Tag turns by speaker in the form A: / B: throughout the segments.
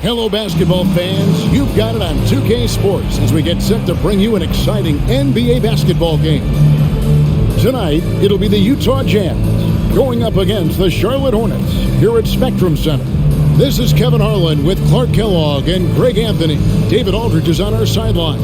A: Hello, basketball fans. You've got it on 2K Sports as we get set to bring you an exciting NBA basketball game. Tonight, it'll be the Utah Jazz going up against the Charlotte Hornets here at Spectrum Center. This is Kevin Harlan with Clark Kellogg and Greg Anthony. David Aldridge is on our sideline.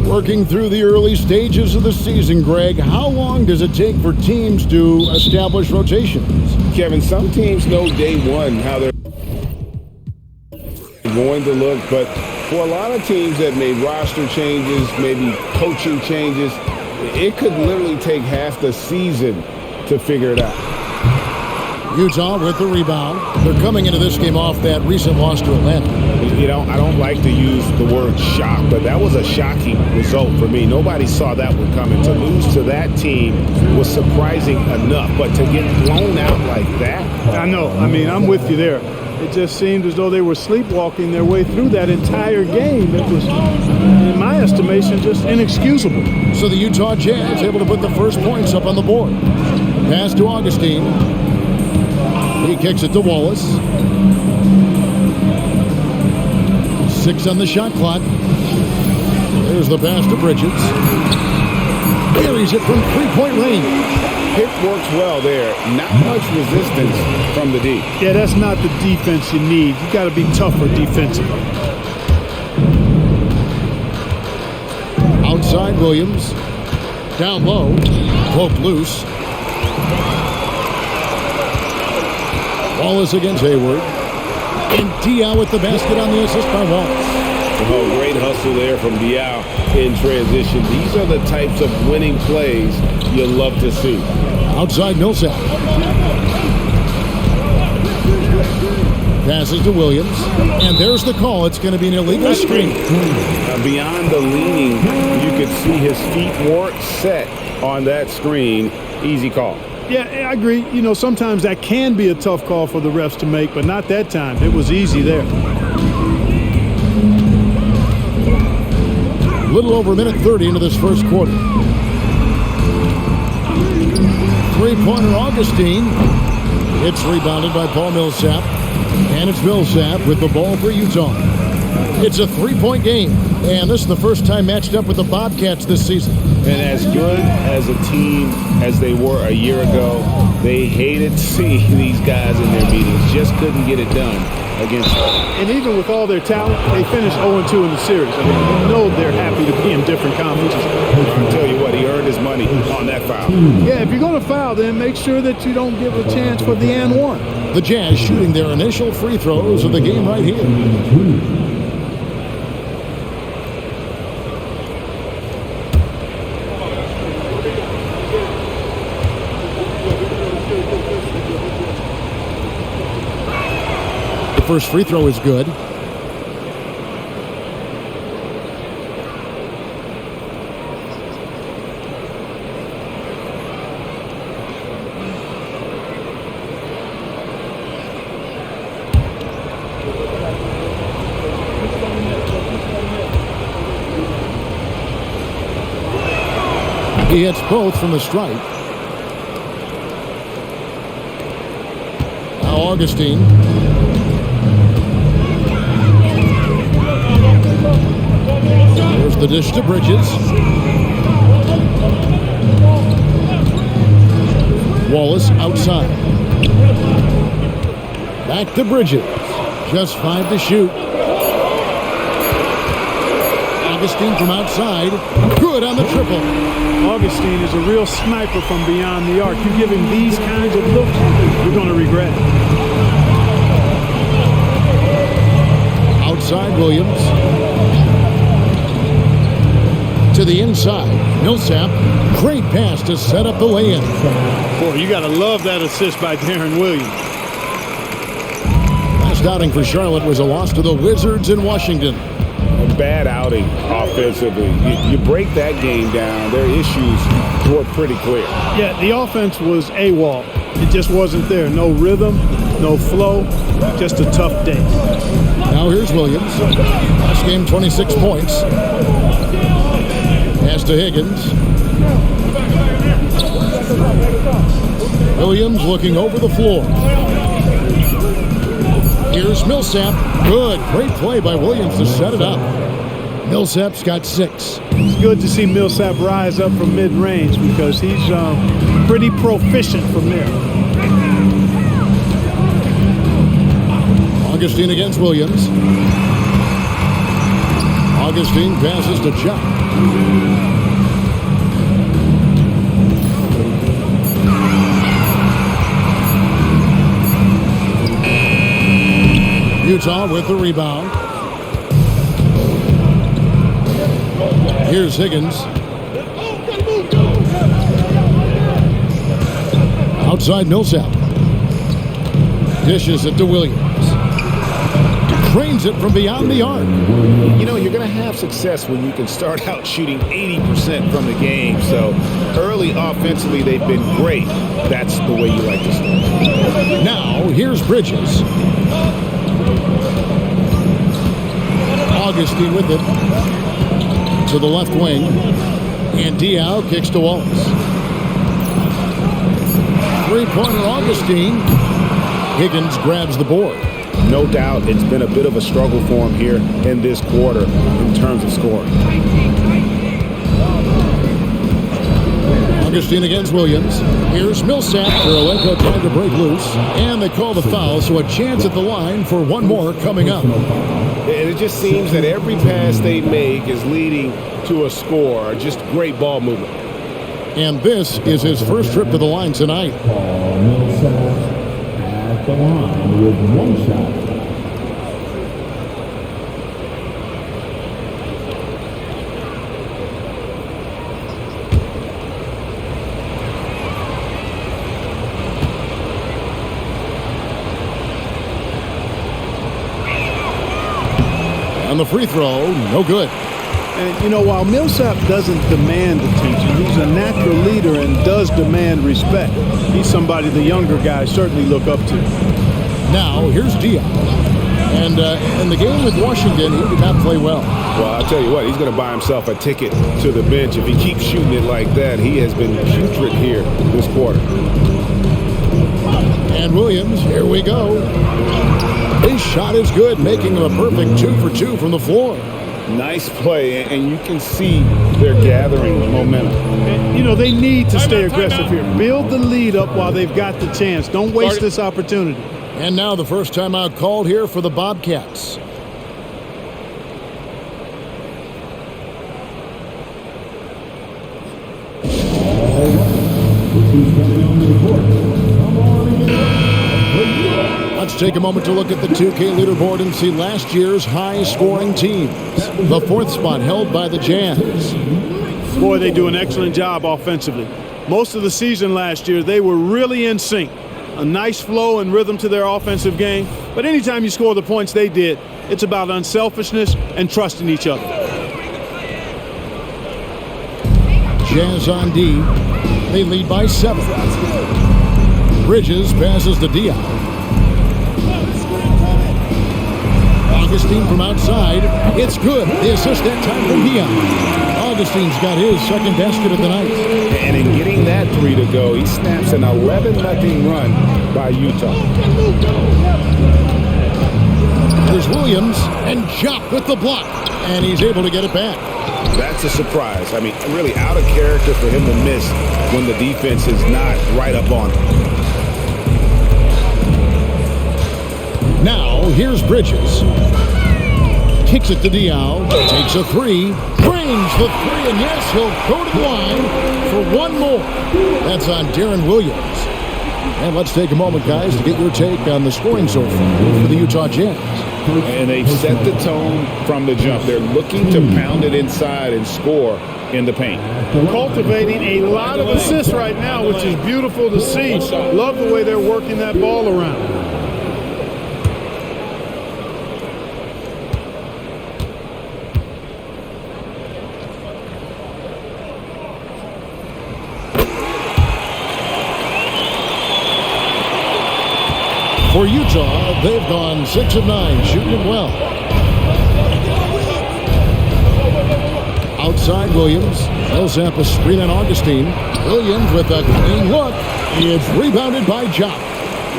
A: Working through the early stages of the season, Greg, how long does it take for teams to establish rotations?
B: Kevin, some teams know day one how they're going to look, but for a lot of teams that made roster changes, maybe coaching changes, it could literally take half the season to figure it out.
A: Utah with the rebound. They're coming into this game off that recent loss to Atlanta.
B: You know, I don't like to use the word shock, but that was a shocking result for me. Nobody saw that one coming. To lose to that team was surprising enough, but to get blown out like that?
C: I know. I mean, I'm with you there. It just seemed as though they were sleepwalking their way through that entire game. It was, in my estimation, just inexcusable.
A: So the Utah Jazz able to put the first points up on the board. Pass to Augustine. He kicks it to Wallace. 6 on the shot clock. There's the pass to Bridges. Carries it from three-point range.
B: Pick works well there. Not much resistance from the D.
C: Yeah, that's not the defense you need. You got to be tougher defensively.
A: Outside Williams. Down low. Poke loose. Wallace against Hayward. And Diaw with the basket on the assist by Wallace.
B: Oh, great hustle there from Diaw in transition. These are the types of winning plays you love to see.
A: Outside Millsap. Passes to Williams. And there's the call. It's going to be an illegal screen.
B: Beyond the leaning, you could see his feet weren't set on that screen. Easy call.
C: Yeah, I agree. You know, sometimes that can be a tough call for the refs to make, but not that time. It was easy there.
A: A little over a minute 30 into this first quarter. Three-pointer Augustine. It's rebounded by Paul Millsap. And it's Millsap with the ball for Utah. It's a three-point game. And this is the first time matched up with the Bobcats this season.
B: And as good as a team as they were a year ago, they hated seeing these guys in their meetings. Just couldn't get it done against them.
C: And even with all their talent, they finished 0-2 in the series. I mean, you know they're happy to be in different conferences.
B: I'll tell you what, he earned his money on that foul.
C: Yeah, if you're going to foul, then make sure that you don't give a chance for the and one.
A: The Jazz shooting their initial free throws of the game right here. First free throw is good. He hits both from the stripe. Now Augustine. There's the dish to Bridges. Wallace outside. Back to Bridges. Just 5 to shoot. Augustine from outside. Good on the triple.
C: Augustine is a real sniper from beyond the arc. You give him these kinds of looks, you're going to regret it.
A: Williams. To the inside. Millsap. Great pass to set up the lay-in.
C: Boy, you got to love that assist by Darren Williams.
A: Last outing for Charlotte was a loss to the Wizards in Washington.
B: A bad outing offensively. You break that game down, their issues were pretty clear.
C: Yeah, the offense was AWOL. It just wasn't there. No rhythm, no flow, just a tough day.
A: Now here's Williams. Last game, 26 points. Pass to Higgins. Williams looking over the floor. Here's Millsap. Good. Great play by Williams to set it up. Millsap's got 6.
C: It's good to see Millsap rise up from mid-range because he's pretty proficient from there.
A: Augustine against Williams. Augustine passes to Chuck. Utah with the rebound. Here's Higgins. Outside Millsap. Dishes it to Williams. Trains it from beyond the arc.
B: You know, you're going to have success when you can start out shooting 80% from the game. So early offensively, they've been great. That's the way you like to start.
A: Now, here's Bridges. Augustine with it. To the left wing. And Diao kicks to Wallace. Three-pointer Augustine. Higgins grabs the board.
B: No doubt it's been a bit of a struggle for him here in this quarter in terms of scoring.
A: Augustine against Williams. Here's Millsap. Kirilenko trying to break loose. And they call the foul, so a chance at the line for one more coming up.
B: And it just seems that every pass they make is leading to a score. Just great ball movement.
A: And this is his first trip to the line tonight.
D: At the line with one shot.
A: And the free throw, no good.
C: And, you know, while Millsap doesn't demand attention, he's a natural leader and does demand respect. He's somebody the younger guys certainly look up to.
A: Now, here's Diaz. And in the game with Washington, he did not play well.
B: Well, I'll tell you what, he's going to buy himself a ticket to the bench. If he keeps shooting it like that, he has been putrid here this quarter.
A: And Williams, here we go. His shot is good, making him a perfect 2 for 2 from the floor.
B: Nice play, and you can see they're gathering momentum.
C: And, you know, they need to stay aggressive here. Build the lead up while they've got the chance. Don't waste this opportunity.
A: And now the first timeout called here for the Bobcats. Let's take a moment to look at the 2K leaderboard and see last year's high-scoring teams. The 4th spot held by the Jazz.
C: Boy, they do an excellent job offensively. Most of the season last year, they were really in sync. A nice flow and rhythm to their offensive game. But anytime you score the points they did, it's about unselfishness and trusting each other.
A: Jazz on D. They lead by 7. Bridges passes to Diaz. Augustine from outside. It's good. The assist that time from Diaz. Augustine's got his second basket of the night.
B: And in getting that 3 to go, he snaps an 11-0 run by Utah.
A: There's Williams and Jock with the block. And he's able to get it back.
B: That's a surprise. I mean, really out of character for him to miss when the defense is not right up on him.
A: Now, here's Bridges. Kicks it to Diao. Takes a 3. Drains the 3, and yes, he'll go to the line for one more. That's on Darren Williams. And let's take a moment, guys, to get your take on the scoring so far for the Utah Jazz.
B: And they've set the tone from the jump. They're looking to pound it inside and score in the paint.
C: Cultivating a lot of assists right now, which is beautiful to see. Love the way they're working that ball around.
A: For Utah, they've gone 6 of 9, shooting it well. Outside Williams. Millsap a screen on Augustine. Williams with a clean look. It's rebounded by Jock.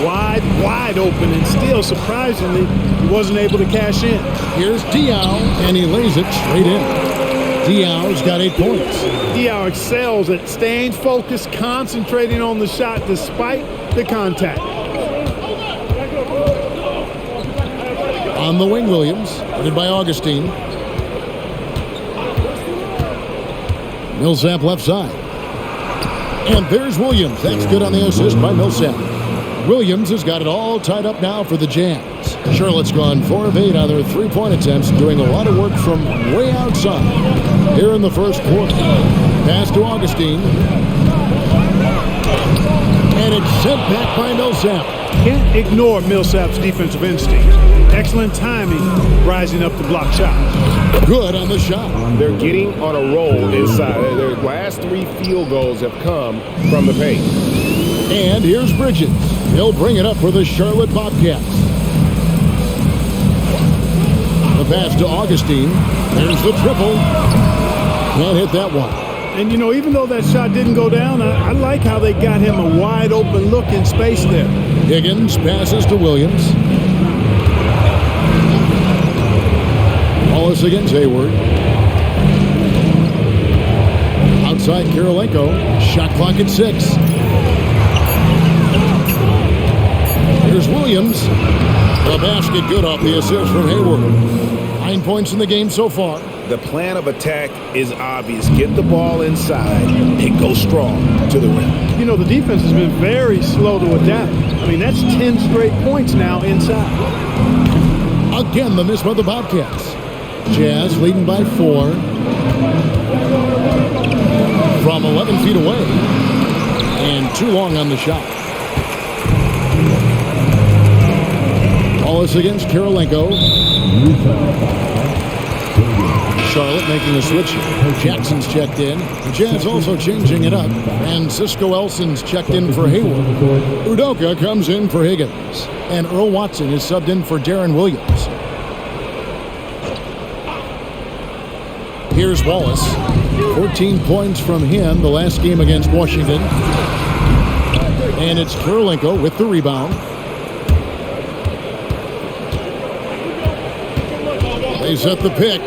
C: Wide open, and still, surprisingly, he wasn't able to cash in.
A: Here's Diaw, and he lays it straight in. Diaw's got 8 points.
C: Diaw excels at staying focused, concentrating on the shot despite the contact.
A: On the wing, Williams, headed by Augustine. Millsap left side. And there's Williams. That's good on the assist by Millsap. Williams has got it all tied up now for the Jazz. Charlotte's gone 4 of 8 on their 3-point attempts, doing a lot of work from way outside here in the first quarter. Pass to Augustine. And it's sent back by Millsap.
C: Can't ignore Millsap's defensive instinct. Excellent timing, rising up to block shot.
A: Good on the shot.
B: They're getting on a roll inside. Their last 3 field goals have come from the paint.
A: And here's Bridges. He'll bring it up for the Charlotte Bobcats. The pass to Augustine. There's the triple. Can't hit that one.
C: And, you know, even though that shot didn't go down, I like how they got him a wide open look in space there.
A: Higgins passes to Williams. Wallace against Hayward. Outside Kirilenko. Shot clock at 6. Here's Williams. The basket good off the assist from Hayward. 9 points in the game so far.
B: The plan of attack is obvious. Get the ball inside and go strong to the rim.
C: You know, the defense has been very slow to adapt. I mean, that's 10 straight points now inside.
A: Again, the miss by the Bobcats. Jazz leading by 4. From 11 feet away. And too long on the shot. Wallace against Kirilenko. Charlotte making a switch. Jackson's checked in. The Jazz also changing it up. And Cisco Elson's checked in for Hayward. Udoka comes in for Higgins. And Earl Watson is subbed in for Darren Williams. Here's Wallace. 14 points from him the last game against Washington. And it's Kirilenko with the rebound. They set the pick.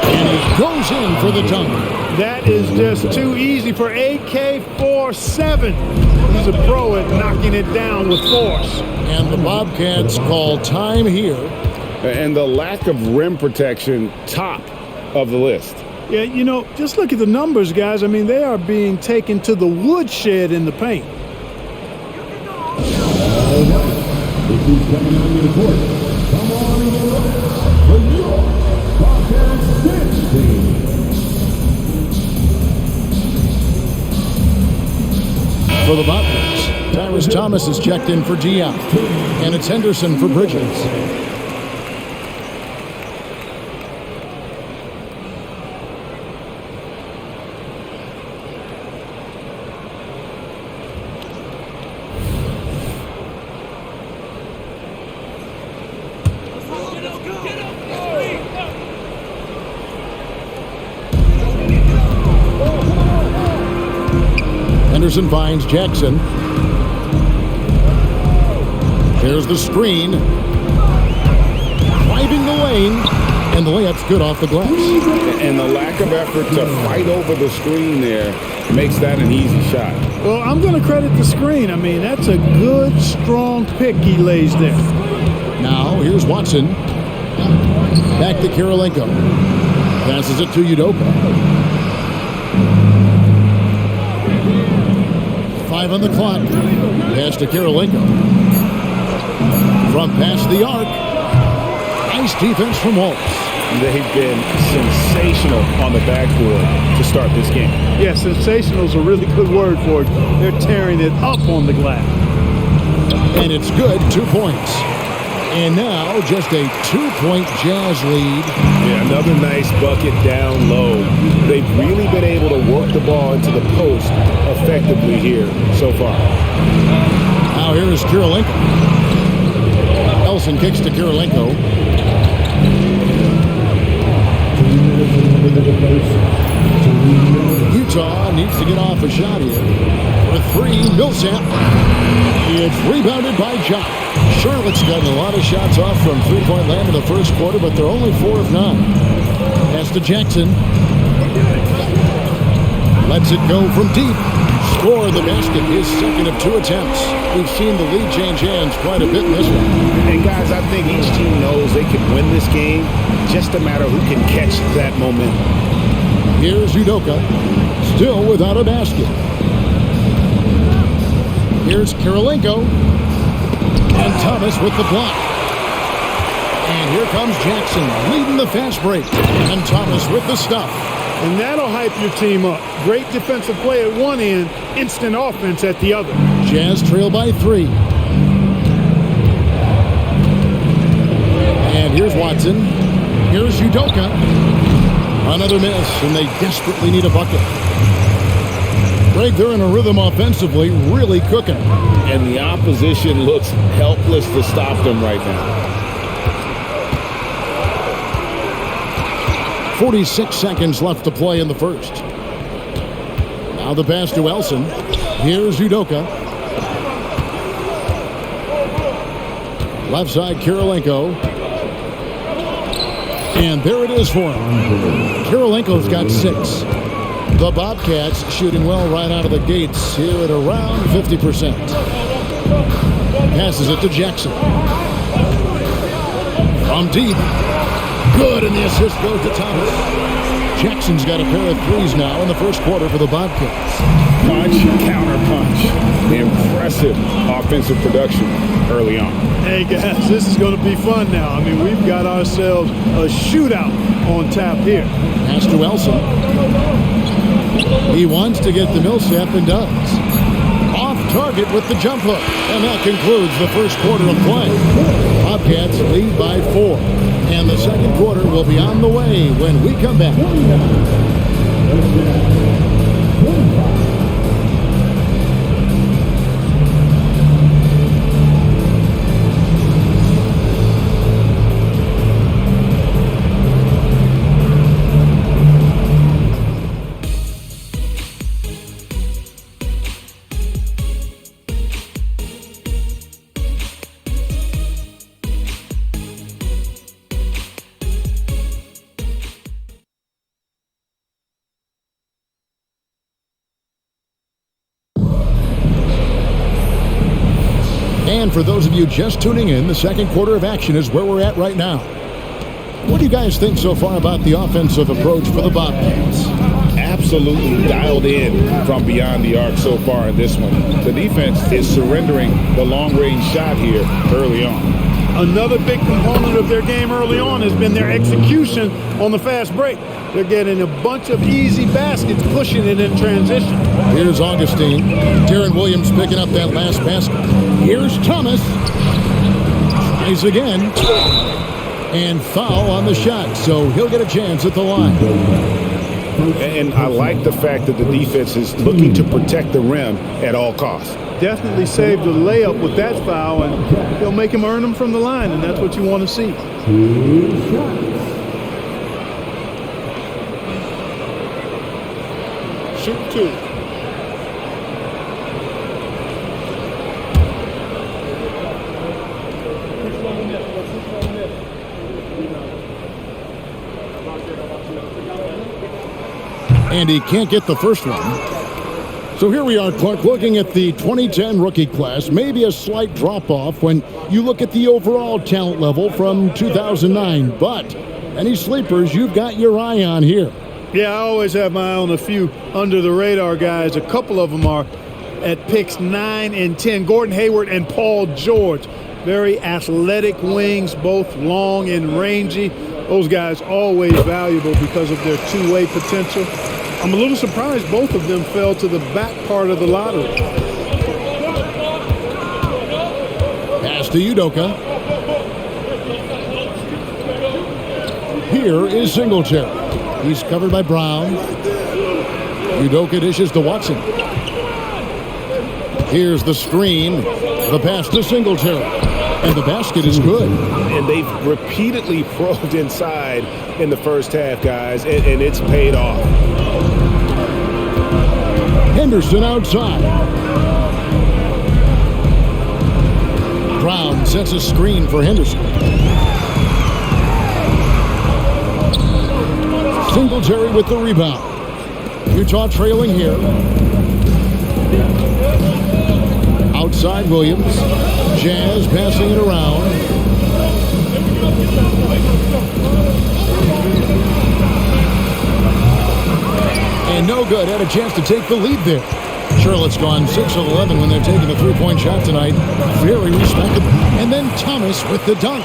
A: And he goes in for the dunk.
C: That is just too easy for AK-47. He's a pro at knocking it down with force.
A: And the Bobcats call time here.
B: And the lack of rim protection, top of the list.
C: Yeah, you know, just look at the numbers, guys. I mean, they are being taken to the woodshed in the paint.
D: This is coming onto the court. Come on in the New York Bobcats bench team.
A: For the Bobcats, Tyrus Thomas is checked in for Diaw. And it's Henderson for Bridges. Henderson finds Jackson. There's the screen. Driving the lane. And the layup's good off the glass.
B: And the lack of effort to fight over the screen there makes that an easy shot.
C: Well, I'm going to credit the screen. I mean, that's a good, strong pick he lays there.
A: Now, here's Watson. Back to Kirilenko. Passes it to Udoka. 5 on the clock. Pass to Kirilenko. From past the arc. Nice defense from Waltz.
B: They've been sensational on the backboard to start this game.
C: Yeah, sensational is a really good word for it. They're tearing it up on the glass.
A: And it's good, 2 points. And now just a 2-point Jazz lead.
B: Yeah, another nice bucket down low. They've really been able to work the ball into the post effectively here so far.
A: Now here is Kirilenko. Elson kicks to Kirilenko. Utah needs to get off a shot here. For 3, Millsap. It's rebounded by Jock. Charlotte's gotten a lot of shots off from three-point land in the first quarter, but they're only 4 of 9. Pass to Jackson. Lets it go from deep. Score the basket, his second of 2 attempts. We've seen the lead change hands quite a bit in this one.
B: And guys, I think each team knows they can win this game. Just a matter who can catch that momentum.
A: Here's Udoka, still without a basket. Here's Kirilenko. And Thomas with the block. And here comes Jackson leading the fast break. And Thomas with the stuff.
C: And that'll hype your team up. Great defensive play at one end, instant offense at the other.
A: Jazz trail by 3. And here's Watson. Here's Udoka. Another miss, and they desperately need a bucket. Greg, they're in a rhythm offensively, really cooking.
B: And the opposition looks helpless to stop them right now.
A: 46 seconds left to play in the first. Now the pass to Elson. Here's Udoka. Left side, Kirilenko. And there it is for him. Kirilenko's got 6. The Bobcats shooting well right out of the gates here at around 50%. Passes it to Jackson. From deep. Good, and the assist goes to Thomas. Jackson's got a pair of 3s now in the first quarter for the Bobcats.
B: Punch, counter punch. Impressive offensive production early on.
C: Hey, guys, this is going to be fun now. I mean, we've got ourselves a shootout on tap here.
A: Pass to Elson. He wants to get the Millsap and does. Off target with the jump hook. And that concludes the first quarter of play. Bobcats lead by 4. And the second quarter will be on the way when we come back. And for those of you just tuning in, the second quarter of action is where we're at right now. What do you guys think so far about the offensive approach for the Bobcats?
B: Absolutely dialed in from beyond the arc so far in this one. The defense is surrendering the long-range shot here early on.
C: Another big component of their game early on has been their execution on the fast break. They're getting a bunch of easy baskets, pushing it in transition.
A: Here's Augustine. Darren Williams picking up that last basket. Here's Thomas. Tries again. And foul on the shot, so he'll get a chance at the line.
B: And I like the fact that the defense is looking to protect the rim at all costs.
C: Definitely saved the layup with that foul, and they'll make him earn them from the line, and that's what you want to see.
B: Shoot 2.
A: And he can't get the first one. So here we are, Clark, looking at the 2010 rookie class. Maybe a slight drop-off when you look at the overall talent level from 2009. But any sleepers you've got your eye on here?
C: Yeah, I always have my eye on a few under-the-radar guys. A couple of them are at picks 9 and 10. Gordon Hayward and Paul George. Very athletic wings, both long and rangy. Those guys always valuable because of their two-way potential. I'm a little surprised both of them fell to the back part of the lottery.
A: Pass to Udoka. Here is Singletary. He's covered by Brown. Udoka dishes to Watson. Here's the screen. The pass to Singletary. And the basket is good.
B: And they've repeatedly probed inside in the first half, guys, and it's paid off.
A: Henderson outside. Brown sets a screen for Henderson. Singletary with the rebound. Utah trailing here. Outside Williams. Jazz passing it around. And no good. Had a chance to take the lead there. Charlotte's gone 6 of 11 when they're taking a three-point shot tonight. Very respectable. And then Thomas with the dunk.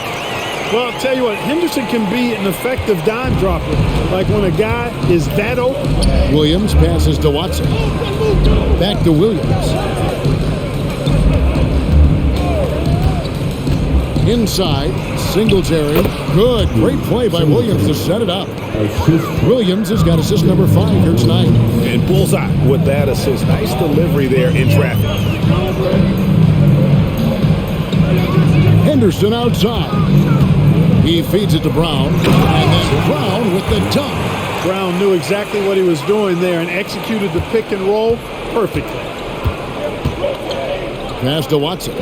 C: Well, I'll tell you what, Henderson can be an effective dime dropper. Like when a guy is that open.
A: Williams passes to Watson. Back to Williams. Inside, Singletary. Good. Great play by Williams to set it up. Williams has got assist number 5 here tonight.
B: And bullseye with that assist. Nice delivery there in traffic.
A: Henderson outside. He feeds it to Brown. And then Brown with the dunk.
C: Brown knew exactly what he was doing there and executed the pick and roll perfectly.
A: Pass to Watson.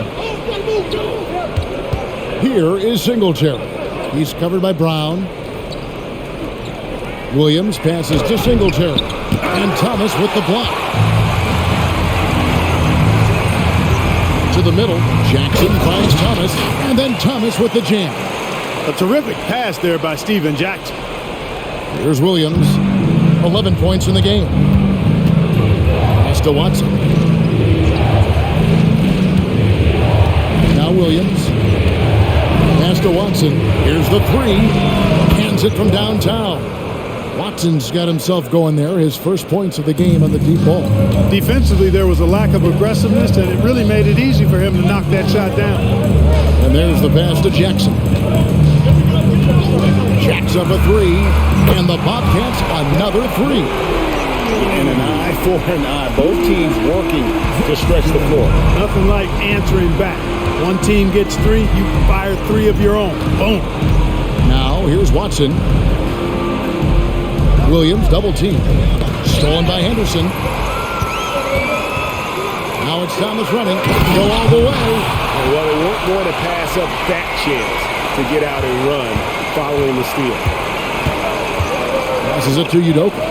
A: Here is Singletary. He's covered by Brown. Williams passes to Singletary. And Thomas with the block. To the middle. Jackson finds Thomas. And then Thomas with the jam.
C: A terrific pass there by Steven Jackson.
A: Here's Williams. 11 points in the game. Pass to Watson. Now Williams. Pass to Watson. Here's the three. Hands it from downtown. Watson's got himself going there. His first points of the game on the deep ball. Defensively, there was a lack of aggressiveness, and it really made it easy for him to knock that shot down. And there's the pass to Jackson. Jacks up a three, and the Bobcats another three.
B: And an eye for an eye. Both teams working to stretch the floor.
C: Nothing like answering back. One team gets three, you fire three of your own. Boom.
A: Now here's Watson. Williams double team. Stolen by Henderson. Now it's Thomas running. Go all the way.
B: Well, they weren't going to pass up that chance to get out and run following the steal.
A: Passes it to Udoka.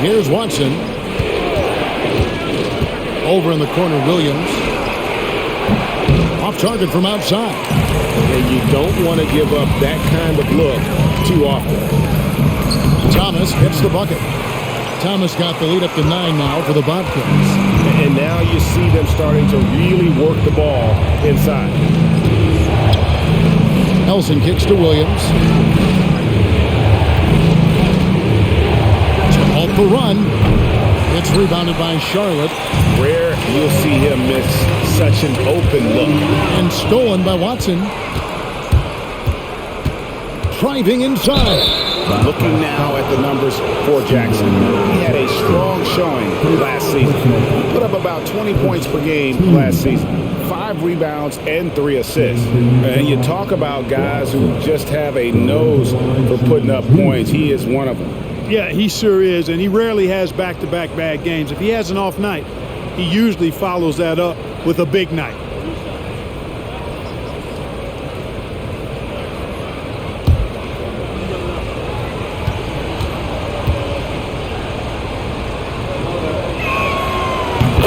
A: Here's Watson. Over in the corner, Williams. Off target from outside.
B: And you don't want to give up that kind of look too often.
A: Thomas hits the bucket. Thomas got the lead up to 9 now for the Bobcats.
B: And now you see them starting to really work the ball inside.
A: Nelson kicks to Williams. To halt the run. It's rebounded by Charlotte.
B: Rare you'll see him miss such an open look.
A: And stolen by Watson. Driving inside.
B: Looking now at the numbers for Jackson. He had a strong showing last season. He put up about 20 points per game last season. 5 rebounds and 3 assists. And you talk about guys who just have a nose for putting up points. He is one of them.
C: Yeah, he sure is, and he rarely has back-to-back bad games. If he has an off night, he usually follows that up with a big night.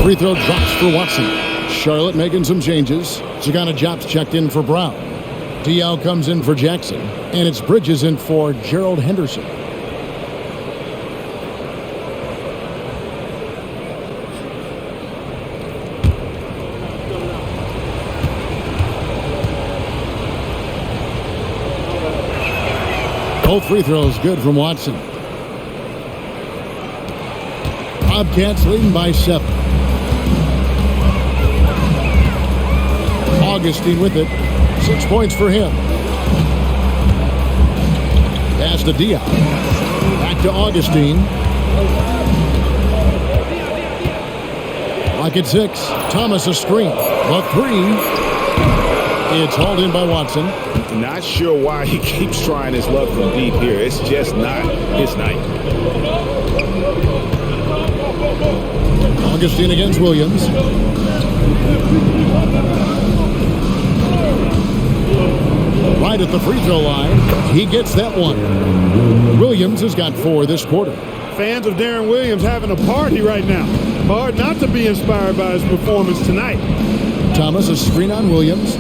A: Free throw drops for Watson. Charlotte making some changes. Sagana Jop's checked in for Brown. Diao comes in for Jackson. And it's Bridges in for Gerald Henderson. Both free throws good from Watson. Bobcats leading by 7. Augustine with it. 6 points for him. Pass to Diop. Back to Augustine. Lock at 6. Thomas a screen. The 3. It's hauled in by Watson.
B: Not sure why he keeps trying his luck from deep here. It's just not his night.
A: Augustine against Williams. Right at the free throw line. He gets that one. Williams has got 4 this quarter.
C: Fans of Darren Williams having a party right now. Hard not to be inspired by his performance tonight.
A: Thomas a screen on Williams.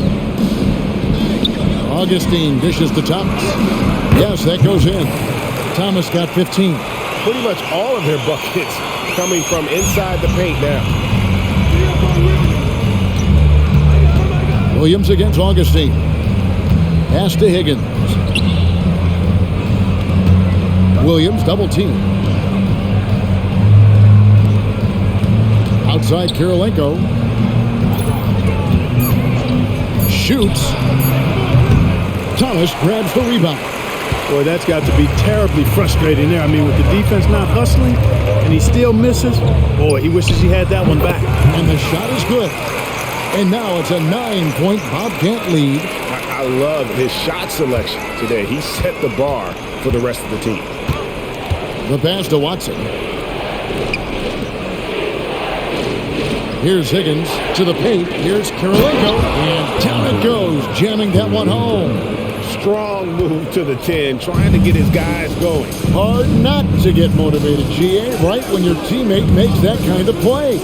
A: Augustine dishes to Thomas. Yes, that goes in. Thomas got 15.
B: Pretty much all of their buckets coming from inside the paint now.
A: Williams against Augustine. Pass to Higgins. Williams double team. Outside Kirilenko. Shoots. Thomas grabs the rebound.
C: Boy, that's got to be terribly frustrating there. I mean, with the defense not hustling and he still misses, boy, he wishes he had that one back.
A: And the shot is good. And now it's a 9-point Bobcat lead.
B: I love his shot selection today. He set the bar for the rest of the team.
A: The pass to Watson. Here's Higgins to the paint. Here's Kirilenko. And down it goes, jamming that one home.
B: Strong move to the 10, trying to get his guys going.
A: Hard not to get motivated, GA, right when your teammate makes that kind of play.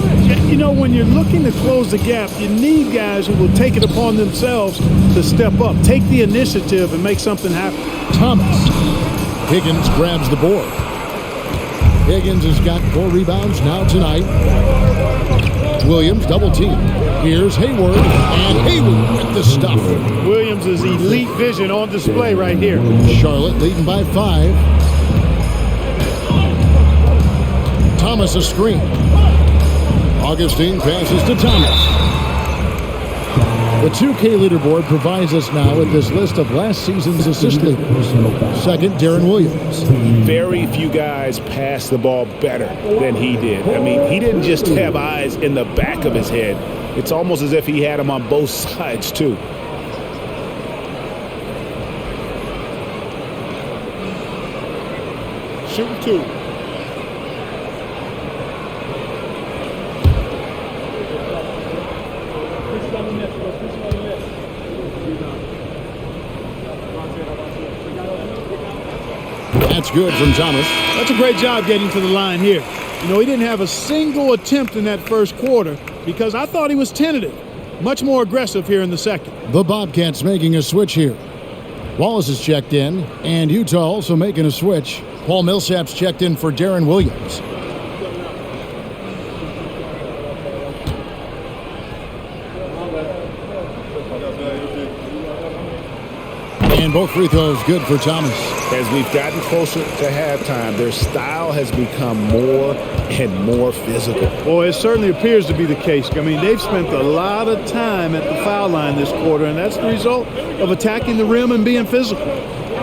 C: You know, when you're looking to close the gap, you need guys who will take it upon themselves to step up, take the initiative, and make something happen.
A: Thomas. Higgins grabs the board. Higgins has got 4 rebounds now tonight. Williams double team. Here's Hayward, and Hayward with the stuff.
C: Williams' elite vision on display right here.
A: Charlotte leading by 5. Thomas a screen. Augustine passes to Thomas. The 2K leaderboard provides us now with this list of last season's assist leaders. Second, Darren Williams.
B: Very few guys pass the ball better than he did. I mean, he didn't just have eyes in the back of his head. It's almost as if he had them on both sides, too. Shoot 2.
A: That's good from Thomas.
C: That's a great job getting to the line here. You know, he didn't have a single attempt in that first quarter because I thought he was tentative. Much more aggressive here in the second.
A: The Bobcats making a switch here. Wallace is checked in, and Utah also making a switch. Paul Millsap's checked in for Darren Williams. And both free throws good for Thomas.
B: As we've gotten closer to halftime, their style has become more and more physical.
C: Boy, it certainly appears to be the case. I mean, they've spent a lot of time at the foul line this quarter, and that's the result of attacking the rim and being physical.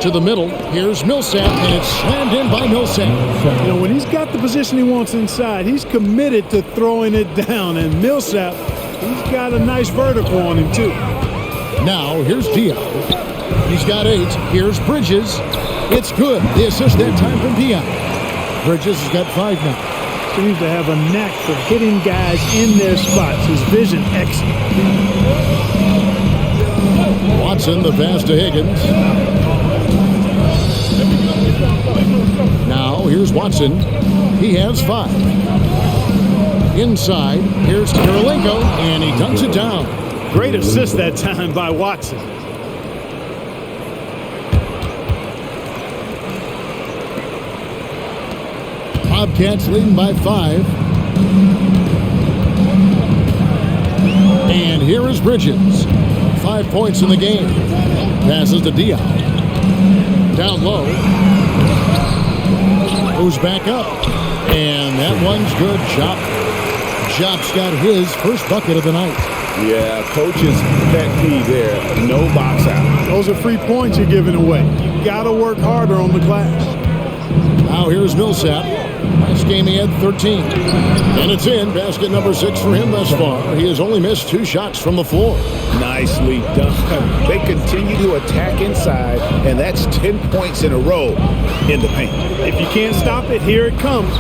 A: To the middle, here's Millsap, and it's slammed in by Millsap.
C: You know, when he's got the position he wants inside, he's committed to throwing it down, and Millsap, he's got a nice vertical on him, too.
A: Now, here's Diop. He's got 8. Here's Bridges. It's good. The assist that time from Diop. Bridges has got 5 now.
C: Seems to have a knack for hitting guys in their spots. His vision excellent.
A: Watson, the pass to Higgins. Now, here's Watson. He has 5. Inside, here's Kirilenko, and he dunks it down.
C: Great assist that time by Watson.
A: Bobcats leading by 5. And here is Bridges. 5 points in the game. Passes to Diop. Down low. Moves back up. And that one's good. Jop's got his first bucket of the night.
B: Yeah, coach's pet peeve there. No box out.
C: Those are free points you're giving away. You got to work harder on the glass.
A: Now here's Millsap. Last game he had 13. And it's in. Basket number 6 for him thus far. He has only missed 2 shots from the floor.
B: Nicely done. They continue to attack inside, and that's 10 points in a row in the paint.
C: If you can't stop it, here it comes.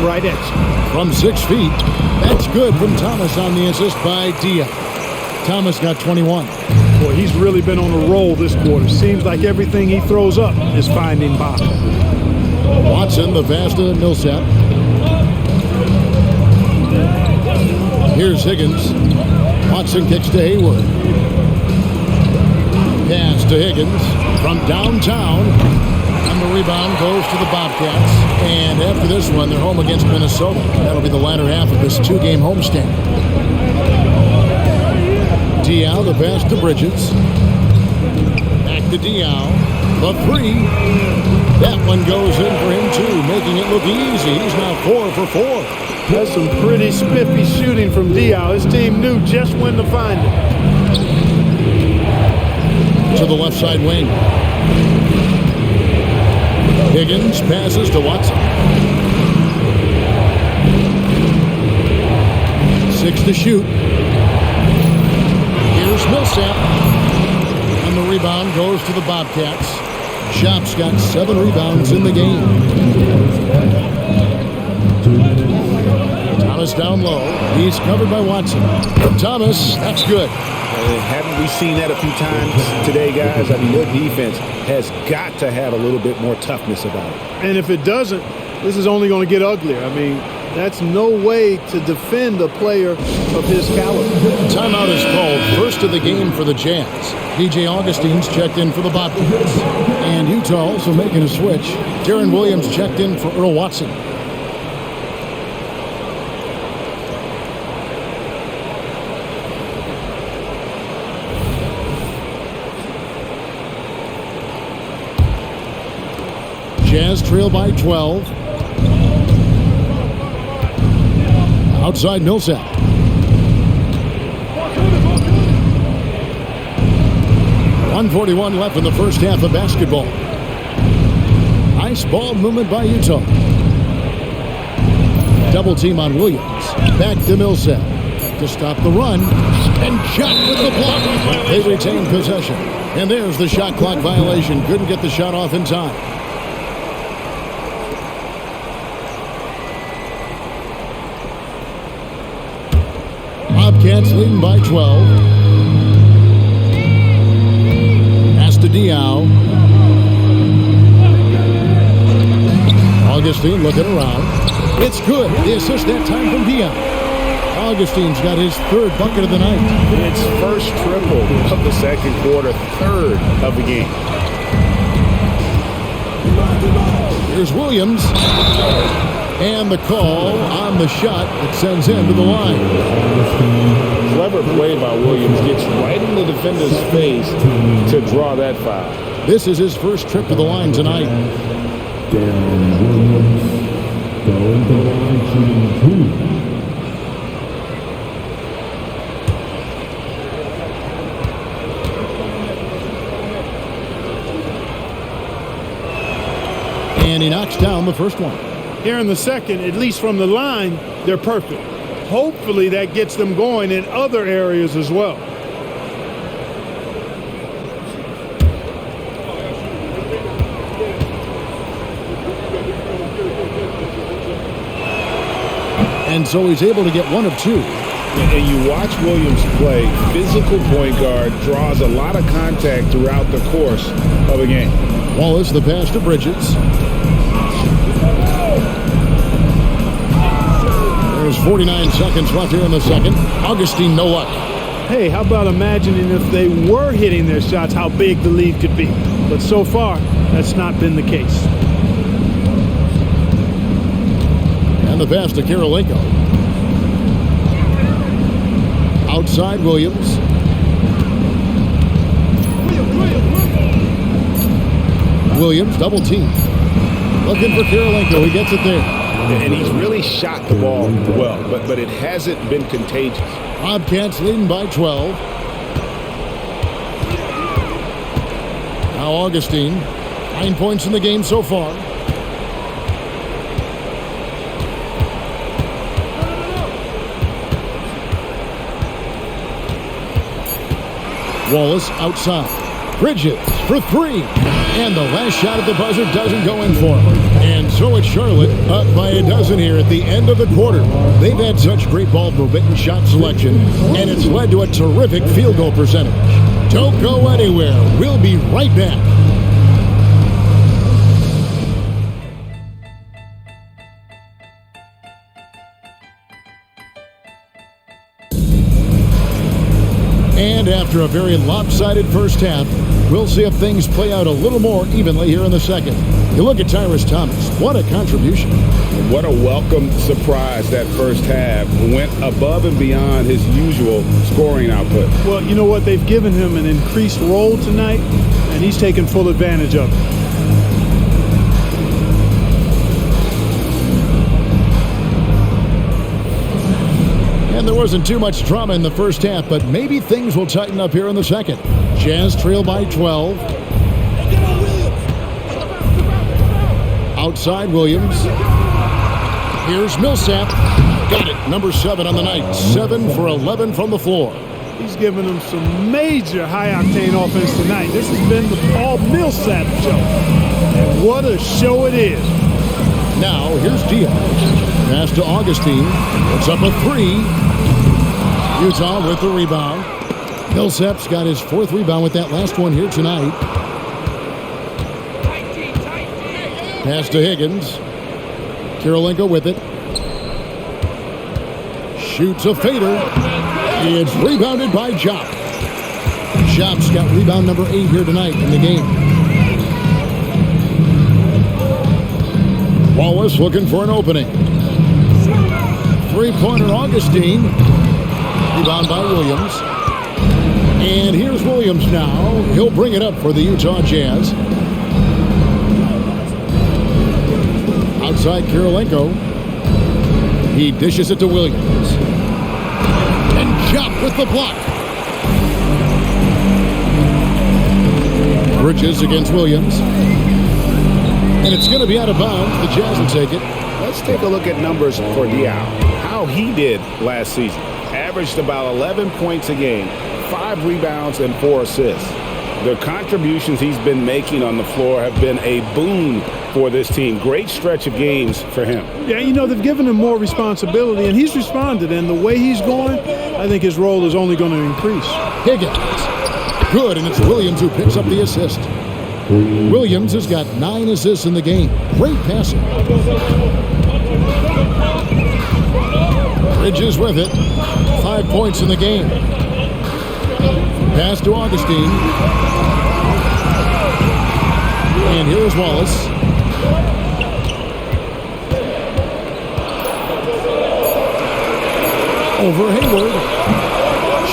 C: Right at you.
A: From 6 feet. That's good from Thomas on the assist by Dia. Thomas got 21.
C: Boy, he's really been on a roll this quarter. Seems like everything he throws up is finding bottom.
A: Watson, the pass to Millsap. Here's Higgins. Watson kicks to Hayward. Pass to Higgins from downtown. And the rebound goes to the Bobcats. And after this one, they're home against Minnesota. That'll be the latter half of this 2-game homestand. Diaw, the pass to Bridges. Back to Diaw. The 3. That one goes in for him, too, making it look easy. He's now 4 for 4.
C: That's some pretty spiffy shooting from Diaw. His team knew just when to find it.
A: To the left side wing. Higgins passes to Watson. 6 to shoot. Here's Millsap. And the rebound goes to the Bobcats. Jop's got 7 rebounds in the game. Thomas down low. He's covered by Watson. Thomas, that's good.
B: Haven't we seen that a few times today, guys? I mean, their defense has got to have a little bit more toughness about it.
C: And if it doesn't, this is only going to get uglier. I mean, that's no way to defend a player of his caliber.
A: Timeout is called. First of the game for the Jazz. DJ Augustine's checked in for the Bobcats. And Utah also making a switch. Darren Williams checked in for Earl Watson. Jazz trail by 12. Outside Millsap. .141 left in the first half of basketball. Nice ball movement by Utah. Double team on Williams. Back to Millsap to stop the run. And shot with the block. They retain possession. And there's the shot clock violation. Couldn't get the shot off in time. Bobcats leading by 12. Pass to Diaw. Augustine looking around. It's good. The assist that time from Diaw. Augustine's got his 3rd bucket of the night.
B: It's first triple of the second quarter, 3rd of the game.
A: Here's Williams. And the call on the shot that sends him to the line.
B: Clever play by Williams. Gets right in the defender's face to draw that foul.
A: This is his first trip to the line tonight.
D: Darren Williams going to the line shooting 2.
A: And he knocks down the first one.
C: Here in the second, at least from the line, they're perfect. Hopefully that gets them going in other areas as well.
A: And so he's able to get 1 of 2.
B: And you watch Williams play, physical point guard, draws a lot of contact throughout the course of a game.
A: Wallace, the pass to Bridges. There's 49 seconds left here in the second. Augustine, no luck.
C: Hey, how about imagining if they were hitting their shots, how big the lead could be. But so far, that's not been the case.
A: And the pass to Karolinko. Outside Williams. Williams double team. Looking for Karolinko. He gets it there.
B: And he's really shot the ball well, but it hasn't been contagious.
A: Bobcats leading by 12. Now Augustine. 9 points in the game so far. Wallace outside. Bridges for three. And the last shot at the buzzer doesn't go in for him. And so it's Charlotte up by a dozen here at the end of the quarter. They've had such great ball movement and shot selection, and it's led to a terrific field goal percentage. Don't go anywhere. We'll be right back. And after a very lopsided first half, we'll see if things play out a little more evenly here in the second. You look at Tyrus Thomas. What a contribution.
B: What a welcome surprise that first half. Went above and beyond his usual scoring output.
C: Well, you know what? They've given him an increased role tonight, and he's taken full advantage of it.
A: And there wasn't too much drama in the first half, but maybe things will tighten up here in the second. Jazz trail by 12. Outside Williams. Here's Millsap. Got it. Number 7 on the night. 7 for 11 from the floor.
C: He's given them some major high-octane offense tonight. This has been the Paul Millsap show. And what a show it is.
A: Now, here's Diaz. Pass to Augustine. It's up a 3. Utah with the rebound. Millsap's got his 4th rebound with that last one here tonight. Pass to Higgins. Karolinko with it. Shoots a fader. It's rebounded by Jop. Jop's got rebound number 8 here tonight in the game. Wallace looking for an opening. Three-pointer Augustine. Rebound by Williams. And here's Williams now. He'll bring it up for the Utah Jazz. Outside Karolinko. He dishes it to Williams. And Jop with the block. Bridges against Williams. And it's going to be out of bounds. The Jazz will take it.
B: Let's take a look at numbers for Diaz. How he did last season. Averaged about 11 points a game, 5 rebounds, and 4 assists. The contributions he's been making on the floor have been a boon for this team. Great stretch of games for him.
C: Yeah, you know, they've given him more responsibility, and he's responded. And the way he's going, I think his role is only going to increase.
A: Higgins. Good, and it's Williams who picks up the assist. Williams has got 9 assists in the game. Great passing. Bridges with it. 5 points in the game. Pass to Augustine. And here's Wallace. Over Hayward.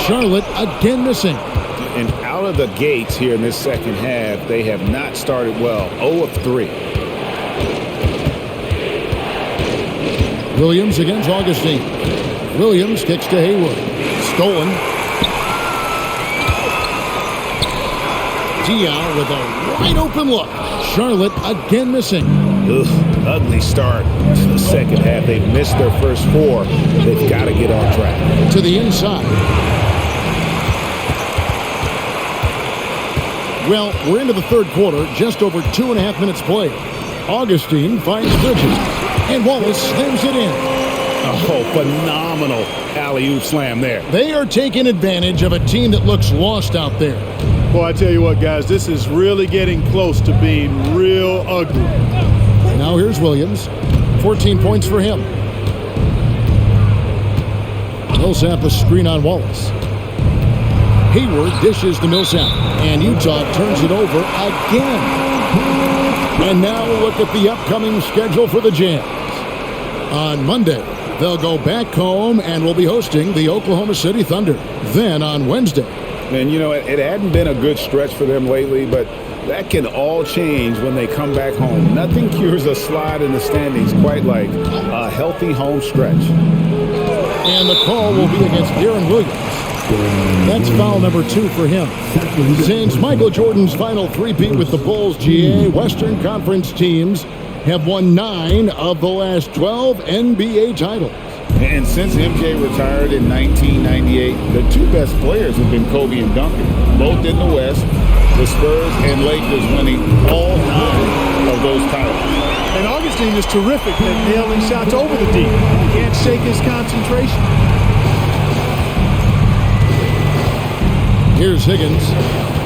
A: Charlotte again missing.
B: And out of the gates here in this second half, they have not started well. 0 of 3.
A: Williams against Augustine. Williams kicks to Hayward. Stolen. Diaz with a wide open look. Charlotte again missing.
B: Ugh, ugly start to the second half. They've missed their first 4. They've got to get on track.
A: To the inside. Well, we're into the third quarter, just over 2.5 minutes played. Augustine finds Bridges, and Wallace slams it in.
B: Oh, phenomenal alley-oop slam there.
A: They are taking advantage of a team that looks lost out there.
C: Boy, I tell you what, guys, this is really getting close to being real ugly.
A: Now here's Williams. 14 points for him. Millsap a screen on Wallace. Hayward dishes to Millsap, and Utah turns it over again. And now look at the upcoming schedule for the Jazz. On Monday, they'll go back home and will be hosting the Oklahoma City Thunder. Then on Wednesday,
B: And, you know, it hadn't been a good stretch for them lately, but that can all change when they come back home. Nothing cures a slide in the standings quite like a healthy home stretch.
A: And the call will be against Darren Williams. That's foul number 2 for him. Since Michael Jordan's final three-peat with the Bulls, GA, Western Conference teams have won 9 of the last 12 NBA titles.
B: And since MJ retired in 1998, the 2 best players have been Kobe and Duncan, both in the West. The Spurs and Lakers winning all 9 of those titles.
C: And Augustine is terrific at nailing shots over the D. Can't shake his concentration.
A: Here's Higgins.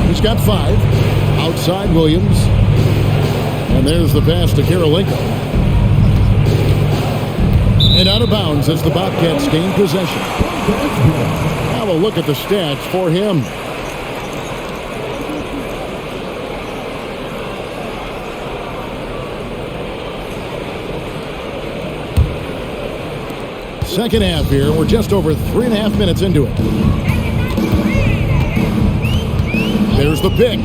A: He's got 5. Outside Williams. And there's the pass to Karolinko. And out of bounds as the Bobcats gain possession. Have a look at the stats for him. Second half here. We're just over 3.5 minutes into it. There's the pick.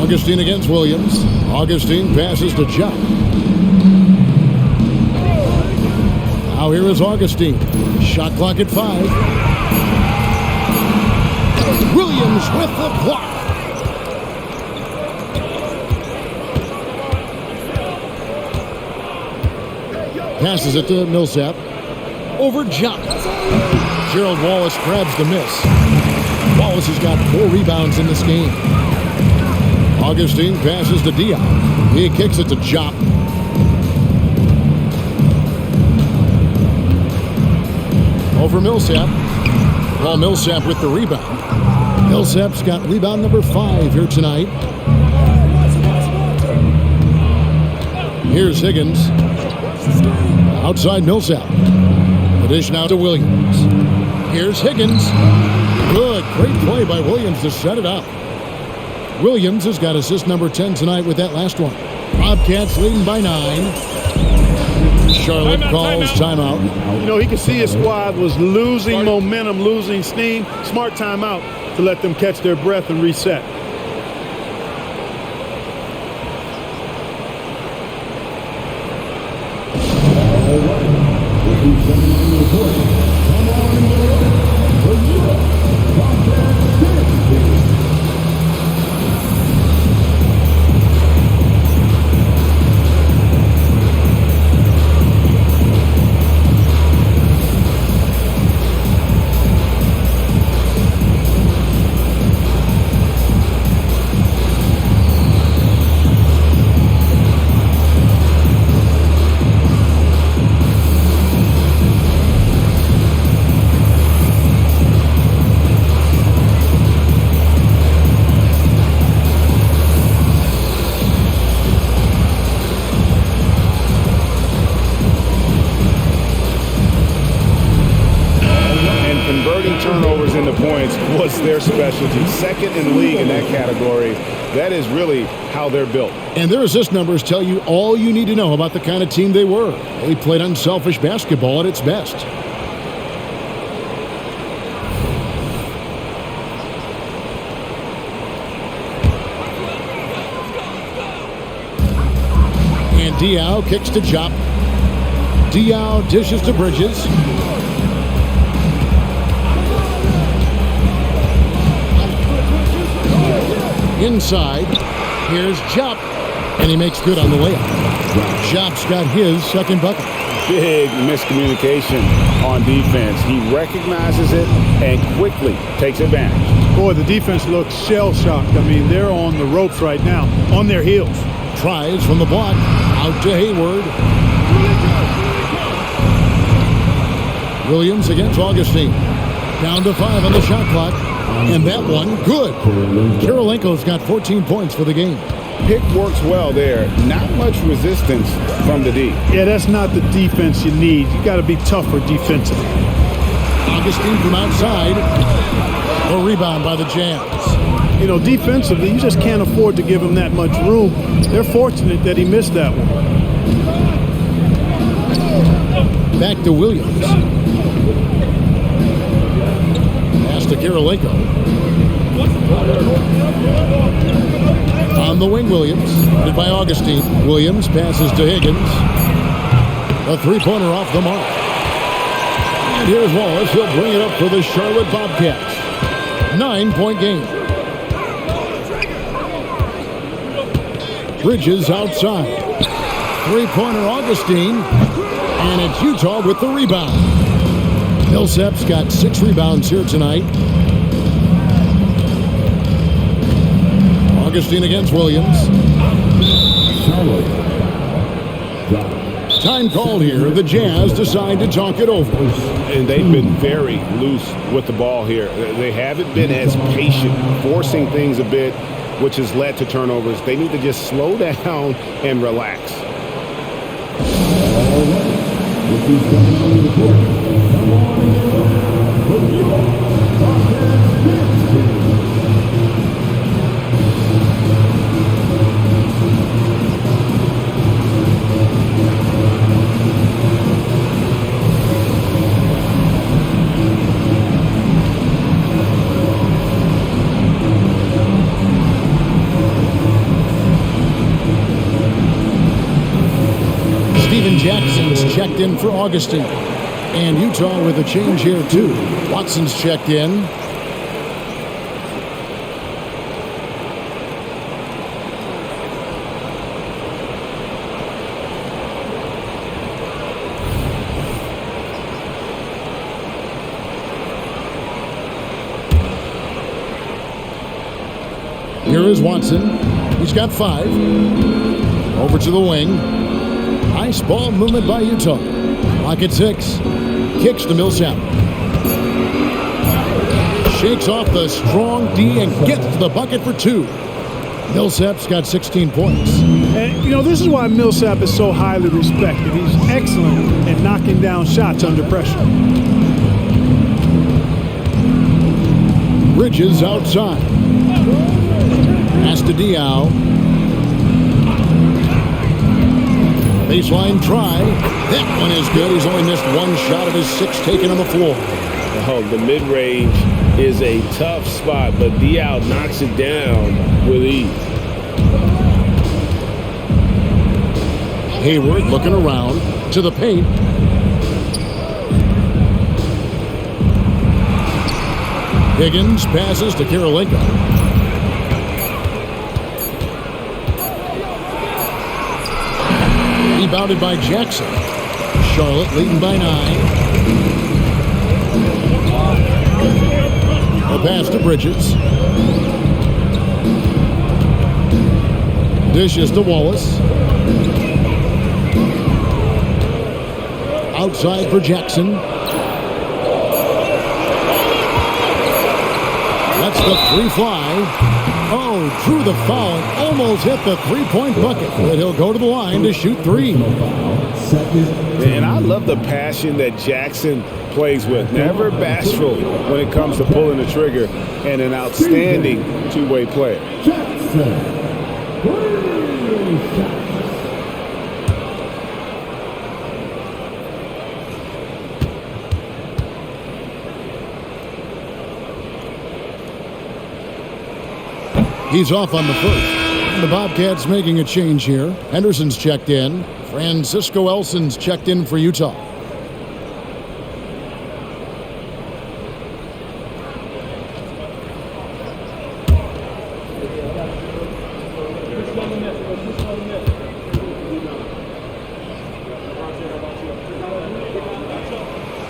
A: Augustine against Williams. Augustine passes to Jock. Now here is Augustine. Shot clock at 5. Williams with the block. Passes it to Millsap. Over Jock. Gerald Wallace grabs the miss. Wallace has got 4 rebounds in this game. Augustine passes to Dion. He kicks it to Jop. Over Millsap. Well, Millsap with the rebound. Millsap's got rebound number 5 here tonight. Here's Higgins. Outside Millsap. The dish now to Williams. Here's Higgins. Good. Great play by Williams to set it up. Williams has got assist number 10 tonight with that last one. Bobcats leading by 9. Charlotte calls timeout.
C: You know, he could see his squad was losing momentum, losing steam. Smart timeout to let them catch their breath and reset.
B: Turnovers into points was their specialty. Second in the league in that category. That is really how they're built.
A: And their assist numbers tell you all you need to know about the kind of team they were. They played unselfish basketball at its best. And Diaw kicks to Jop. Diaw dishes to Bridges. Inside, here's Jop, and he makes good on the layup. Jop's got his second bucket.
B: Big miscommunication on defense. He recognizes it and quickly takes advantage.
C: Boy, the defense looks shell-shocked. I mean, they're on the ropes right now, on their heels.
A: Tries from the block, out to Hayward. Williams against Augustine. Down to 5 on the shot clock. And that one, good. Karolinko's got 14 points for the game.
B: Pick works well there. Not much resistance from the D.
C: Yeah, that's not the defense you need. You got to be tougher defensively.
A: Augustine from outside. A rebound by the Jazz.
C: You know, defensively, you just can't afford to give him that much room. They're fortunate that he missed that one.
A: Back to Williams. to Kirilenko. On the wing, Williams. Hit by Augustine. Williams passes to Higgins. A three-pointer off the mark. And here's Wallace. He'll bring it up for the Charlotte Bobcats. 9-point game. Bridges outside. Three-pointer Augustine. And it's Utah with the rebound. Millsap's got 6 rebounds here tonight. Augustine against Williams. Time called here. The Jazz decide to talk it over.
B: And they've been very loose with the ball here. They haven't been as patient, forcing things a bit, which has led to turnovers. They need to just slow down and relax.
A: Jackson's checked in for Augustine. And Utah with a change here, too. Watson's checked in. Here is Watson. He's got 5. Over to the wing. Nice ball movement by Utah. Clock at 6. Kicks to Millsap. Shakes off the strong D and gets to the bucket for 2. Millsap's got 16 points.
C: And, you know, this is why Millsap is so highly respected. He's excellent at knocking down shots under pressure.
A: Bridges outside. Pass to Diaw. Baseline try. That one is good. He's only missed 1 shot of his 6 taken on the floor.
B: Oh, the mid-range is a tough spot, but Diaw knocks it down with ease.
A: Hayward looking around to the paint. Higgins passes to Kirilenko. Rebounded by Jackson. Charlotte leading by 9. A pass to Bridges. Dishes to Wallace. Outside for Jackson. That's the free fly. Oh, drew the foul and almost hit the three-point bucket. But he'll go to the line to shoot 3.
B: And I love the passion that Jackson plays with. Never bashful when it comes to pulling the trigger, and an outstanding two-way player.
A: He's off on the first. And the Bobcats making a change here. Henderson's checked in. Francisco Elson's checked in for Utah.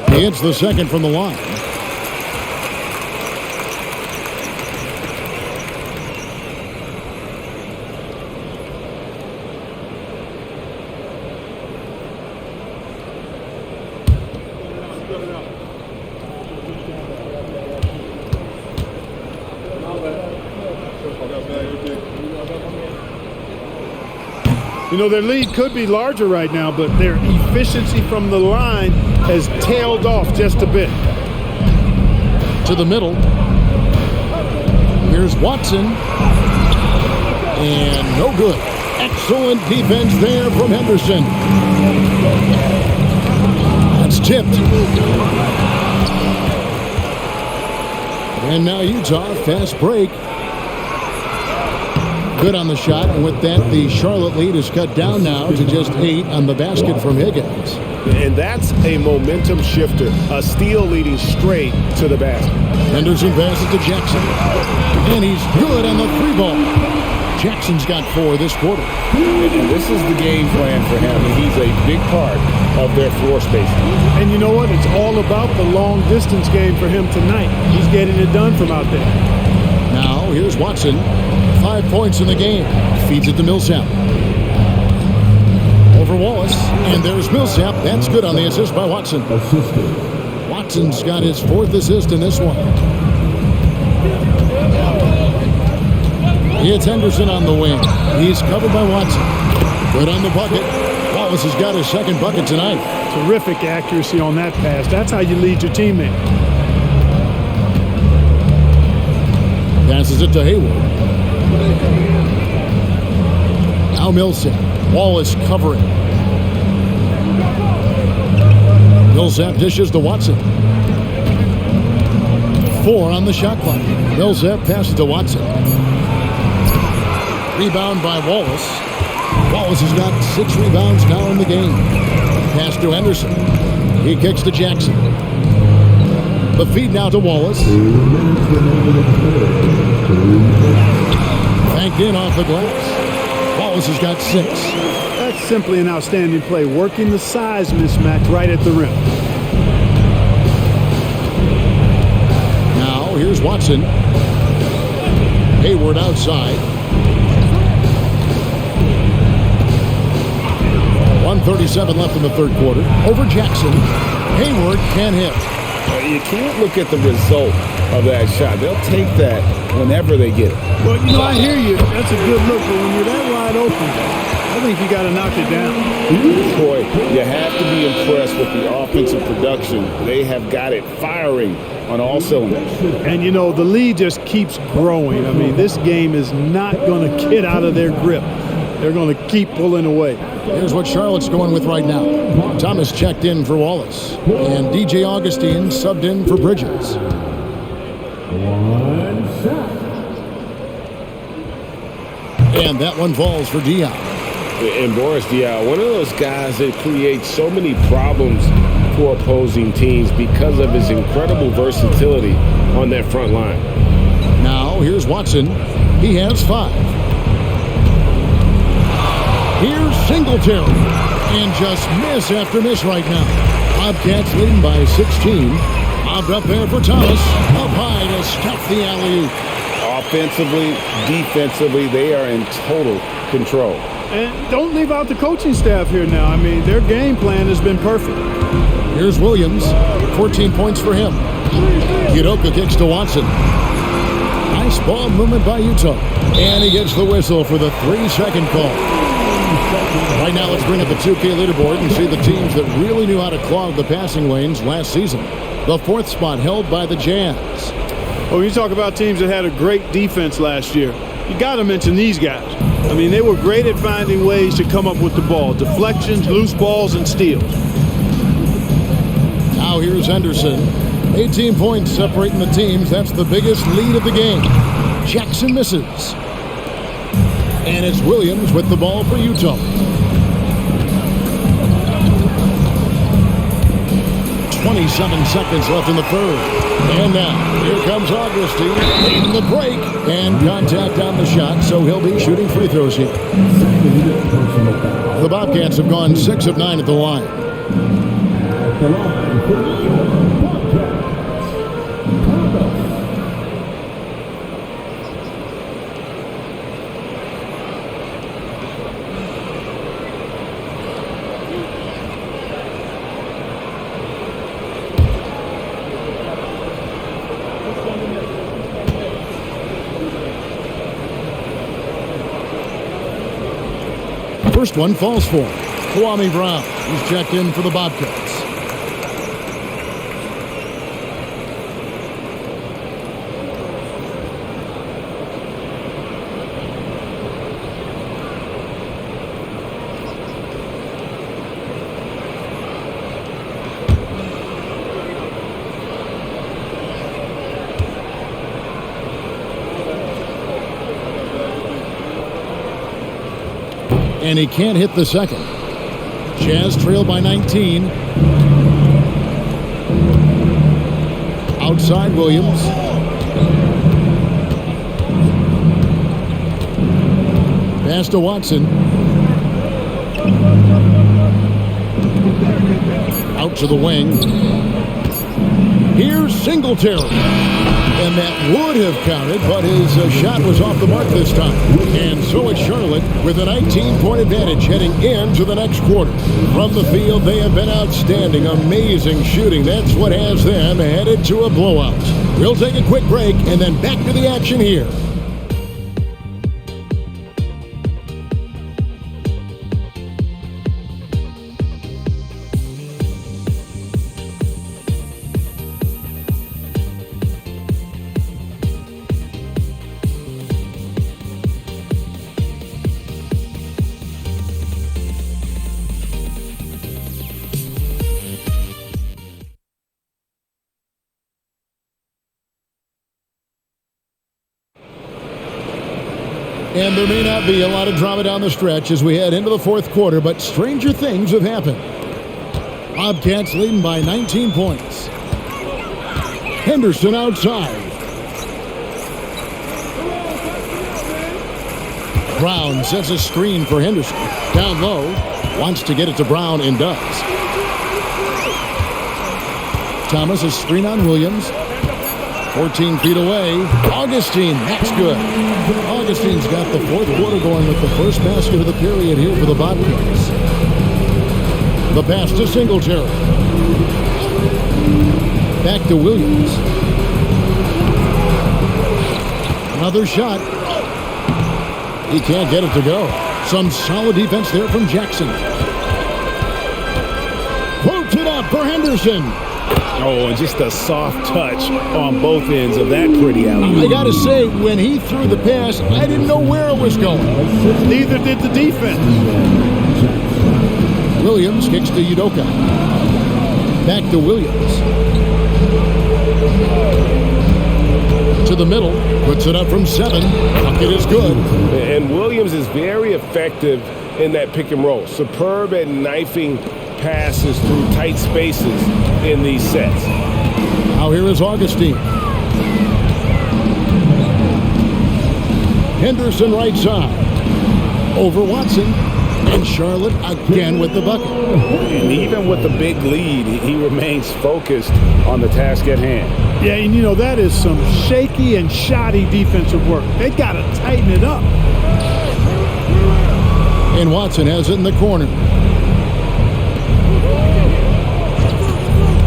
A: He hits the second from the line.
C: You know, their lead could be larger right now, but their efficiency from the line has tailed off just a bit.
A: To the middle. Here's Watson. And no good. Excellent defense there from Henderson. That's tipped. And now Utah, fast break. Good on the shot, and with that, the Charlotte lead is cut down now to just 8 on the basket from Higgins.
B: And that's a momentum shifter. A steal leading straight to the basket.
A: Henderson passes to Jackson. And he's good on the 3-ball. Jackson's got 4 this quarter.
B: And this is the game plan for him. He's a big part of their floor spacing.
C: And you know what? It's all about the long-distance game for him tonight. He's getting it done from out there.
A: Now, here's Watson. 5 points in the game. Feeds it to Millsap. Over Wallace. And there's Millsap. That's good on the assist by Watson. Watson's got his 4th assist in this one. It's Henderson on the wing. He's covered by Watson. Good on the bucket. Wallace has got his 2nd bucket tonight.
C: Terrific accuracy on that pass. That's how you lead your teammate.
A: Passes it to Hayward. Now Millsap. Wallace covering. Millsap dishes to Watson. 4 on the shot clock. Millsap passes to Watson. Rebound by Wallace. Wallace has got 6 rebounds now in the game. Pass to Henderson. He kicks to Jackson. The feed now to Wallace. Banked in off the glass. Wallace has got 6.
C: That's simply an outstanding play, working the size mismatch right at the rim.
A: Now, here's Watson. Hayward outside. 1:37 left in the 3rd quarter. Over Jackson. Hayward can't hit.
B: You can't look at the result of that shot. They'll take that whenever they get it.
C: Well, you know, I hear you. That's a good look, but when you're that wide open, I think you got to knock it down.
B: Boy, you have to be impressed with the offensive production. They have got it firing on all cylinders.
C: And, you know, the lead just keeps growing. I mean, this game is not going to get out of their grip. They're going to keep pulling away.
A: Here's what Charlotte's going with right now. Thomas checked in for Wallace. And DJ Augustine subbed in for Bridges. And that one falls for Dion.
B: And Boris Diaw, one of those guys that creates so many problems for opposing teams because of his incredible versatility on that front line.
A: Now, here's Watson. He has 5. Here's Singletary. And just miss after miss right now. Bobcats leading by 16. Bobbed up there for Thomas. Up high to stuff the alley-oop.
B: Offensively, defensively, they are in total control.
C: And don't leave out the coaching staff here now. I mean, their game plan has been perfect.
A: Here's Williams. 14 points for him. Udoka kicks to Watson. Nice ball movement by Utah. And he gets the whistle for the 3-second call. Right now, let's bring up the 2K leaderboard and see the teams that really knew how to clog the passing lanes last season. The 4th spot held by the Jazz.
C: Well, you talk about teams that had a great defense last year. You got to mention these guys. I mean, they were great at finding ways to come up with the ball. Deflections, loose balls, and steals.
A: Now here's Henderson. 18 points separating the teams. That's the biggest lead of the game. Jackson misses. And it's Williams with the ball for Utah. 27 seconds left in the 3rd. And now, here comes Augustine in the break. And contact on the shot, so he'll be shooting free throws here. The Bobcats have gone 6 of 9 at the line. First one falls for Kwame Brown. He's checked in for the Bobcats. And he can't hit the second. Jazz trail by 19. Outside Williams. Pass to Watson. Out to the wing. Here's Singletary. And that would have counted, but his shot was off the mark this time. And so it's Charlotte with a 19-point advantage heading into the next quarter. From the field, they have been outstanding. Amazing shooting. That's what has them headed to a blowout. We'll take a quick break and then back to the action here. And there may not be a lot of drama down the stretch as we head into the fourth quarter, but stranger things have happened. Bobcats leading by 19 points. Henderson outside. Brown sets a screen for Henderson. Down low. Wants to get it to Brown and does. Thomas a screen on Williams. 14 feet away. Augustine, that's good. Augustine's got the fourth quarter going with the first basket of the period here for the Bobcats. The pass to Singletary. Back to Williams. Another shot. He can't get it to go. Some solid defense there from Jackson. Floated up for Henderson.
B: Oh, and just a soft touch on both ends of that pretty alley.
A: I got to say, when he threw the pass, I didn't know where it was going.
C: Neither did the defense.
A: Williams kicks to Udoka. Back to Williams. To the middle. Puts it up from 7. Bucket is good.
B: And Williams is very effective in that pick and roll. Superb at knifing passes through tight spaces in these sets.
A: Now here is Augustine. Henderson right side. Over Watson. And Charlotte again with the bucket.
B: And even with the big lead, he remains focused on the task at hand.
C: Yeah, and you know, that is some shaky and shoddy defensive work. They got to tighten it up.
A: And Watson has it in the corner.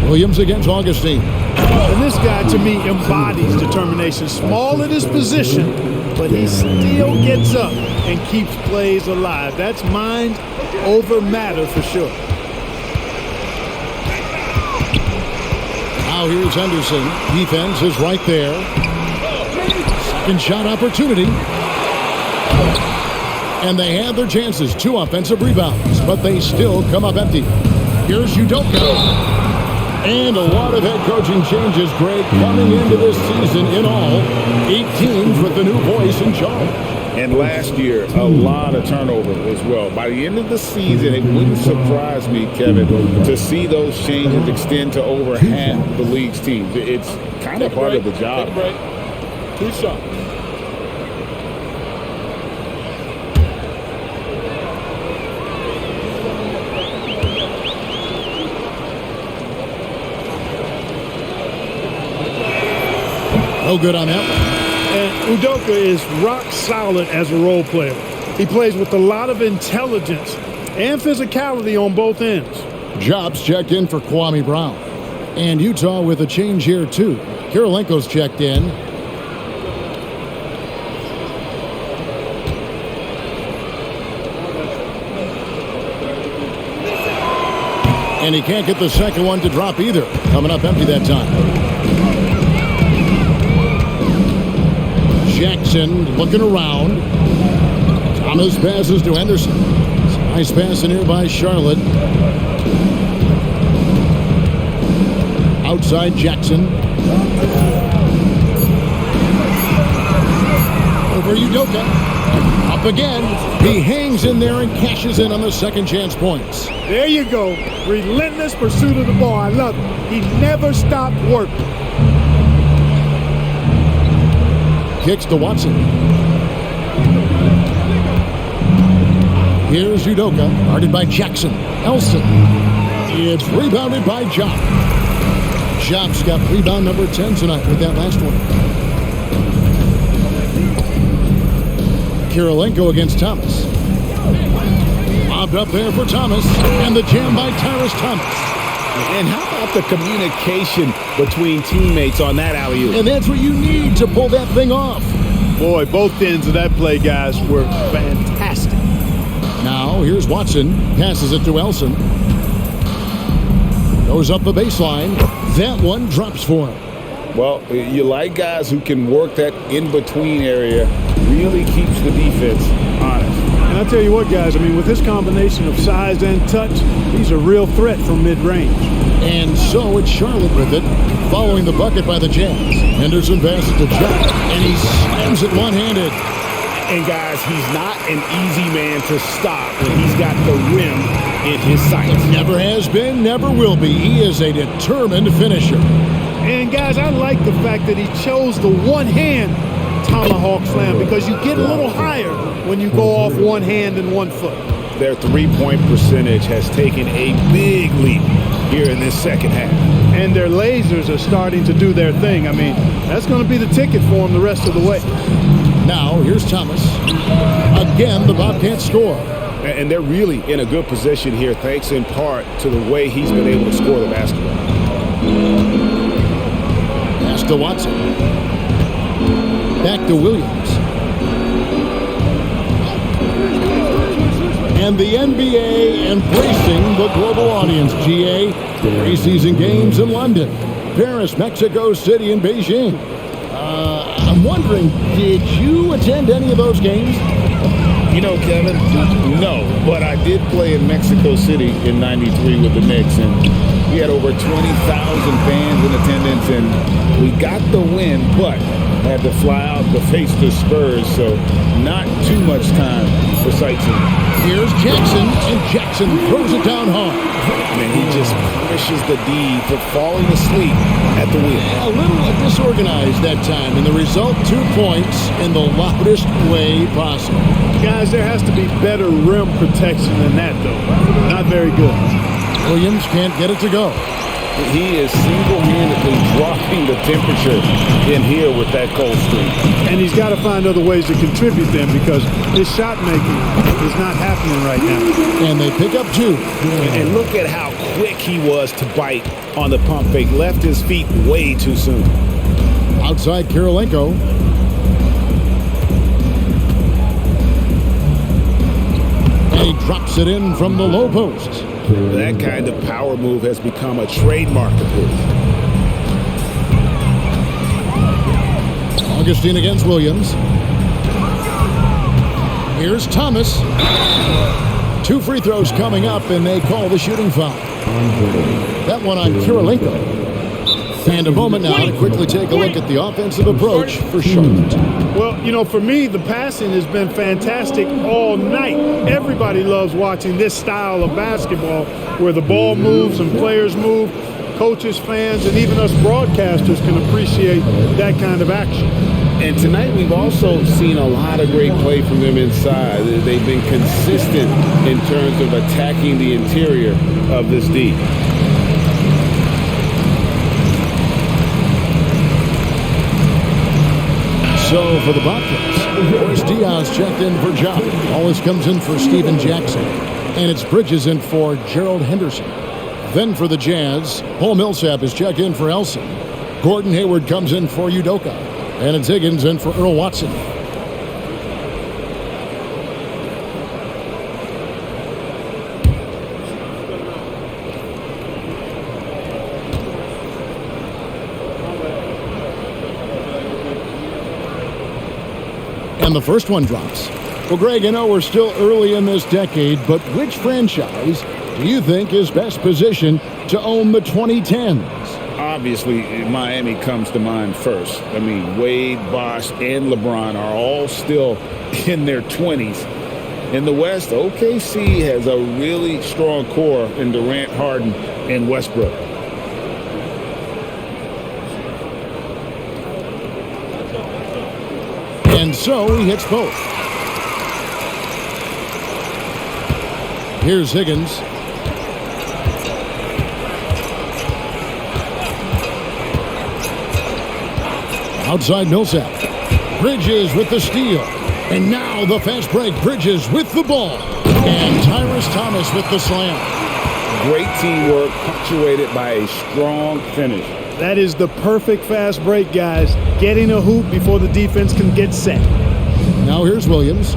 A: Williams against Augustine.
C: And this guy, to me, embodies determination. Small in his position, but he still gets up and keeps plays alive. That's mind over matter for sure.
A: Now here's Henderson. Defense is right there. Second shot opportunity. And they had their chances. 2 offensive rebounds, but they still come up empty. Here's Udoka. And a lot of head coaching changes, Greg, coming into this season in all. 8 teams with the new voice in charge.
B: And last year, a lot of turnover as well. By the end of the season, it wouldn't surprise me, Kevin, to see those changes extend to over half the league's teams. It's kind of part of the job.
C: 2 shots.
A: No good on that one.
C: And Udoka is rock solid as a role player. He plays with a lot of intelligence and physicality on both ends.
A: Jobs checked in for Kwame Brown. And Utah with a change here, too. Kirilenko's checked in. And he can't get the second one to drop either. Coming up empty that time. Jackson looking around. Thomas passes to Henderson. Nice pass in here by Charlotte. Outside Jackson. Over Udoka. Up again. He hangs in there and cashes in on the second chance points.
C: There you go. Relentless pursuit of the ball. I love it. He never stopped working.
A: Kicks to Watson. Here's Udoka, guarded by Jackson. Elson. It's rebounded by Job. Job's got rebound number 10 tonight with that last one. Kirilenko against Thomas. Lobbed up there for Thomas, and the jam by Tyrus Thomas.
B: And how about the communication between teammates on that alley-oop?
A: And that's what you need to pull that thing off.
C: Boy, both ends of that play, guys, were fantastic.
A: Now, here's Watson. Passes it to Elson. Goes up the baseline. That one drops for him.
B: Well, you like guys who can work that in-between area, really keeps the defense honest.
C: And I'll tell you what, guys, I mean, with this combination of size and touch, he's a real threat from mid-range.
A: And so it's Charlotte with it, following the bucket by the Jazz. Henderson passes to Job, and he slams it one-handed.
B: And, guys, he's not an easy man to stop when he's got the rim in his sights.
A: Never has been, never will be. He is a determined finisher.
C: And, guys, I like the fact that he chose the one-hand tomahawk slam because you get a little higher when you go off one hand and 1 foot.
B: Their three-point percentage has taken a big leap here in this second half.
C: And their lasers are starting to do their thing. I mean, that's going to be the ticket for them the rest of the way.
A: Now, here's Thomas. Again, the Bobcats score.
B: And they're really in a good position here, thanks in part to the way he's been able to score the basketball.
A: Pass to Watson. Back to Williams. And the NBA embracing the global audience, GA. Preseason games in London, Paris, Mexico City, and Beijing. I'm wondering, did you attend any of those games?
E: You know, Kevin, no, but I did play in Mexico City in '93 with the Knicks, and we had over 20,000 fans in attendance, and we got the win, but had to fly out to face the Spurs, so not too much time for sightseeing.
A: Here's Jackson, and Jackson throws it down hard.
B: And he just punishes the D for falling asleep at the wheel.
A: A little disorganized that time, and the result, 2 points in the loudest way possible.
C: Guys, there has to be better rim protection than that, though. Not very good.
A: Williams can't get it to go.
B: He is single-handedly dropping the temperature in here with that cold streak.
C: And he's got to find other ways to contribute then because his shot making is not happening right now.
A: And they pick up 2.
B: And look at how quick he was to bite on the pump fake. Left his feet way too soon.
A: Outside Kirilenko. And he drops it in from the low post.
B: That kind of power move has become a trademark of his.
A: Augustine against Williams. Here's Thomas. 2 free throws coming up, and they call the shooting foul. That one on Kirilenko. And a moment now to quickly take a look at the offensive approach for Charlotte.
C: Well, you know, for me, the passing has been fantastic all night. Everybody loves watching this style of basketball where the ball moves and players move. Coaches, fans, and even us broadcasters can appreciate that kind of action.
B: And tonight we've also seen a lot of great play from them inside. They've been consistent in terms of attacking the interior of this D.
A: So for the Bobcats, Boris Diaz checked in for Job. Wallace comes in for Steven Jackson. And it's Bridges in for Gerald Henderson. Then for the Jazz, Paul Millsap is checked in for Elson. Gordon Hayward comes in for Udoka. And it's Higgins in for Earl Watson. And the first one drops. Well, Greg, I know we're still early in this decade, but which franchise do you think is best positioned to own the 2010s?
E: obviously, Miami comes to mind first. I mean, Wade, Bosh, and LeBron are all still in their 20s. In the West, OKC has a really strong core in Durant, Harden, and Westbrook.
A: And so he hits both. Here's Higgins. Outside Millsap. Bridges with the steal. And now the fast break. Bridges with the ball. And Tyrese Thomas with the slam.
E: Great teamwork punctuated by a strong finish.
C: That is the perfect fast break, guys. Getting a hoop before the defense can get set.
A: Now here's Williams.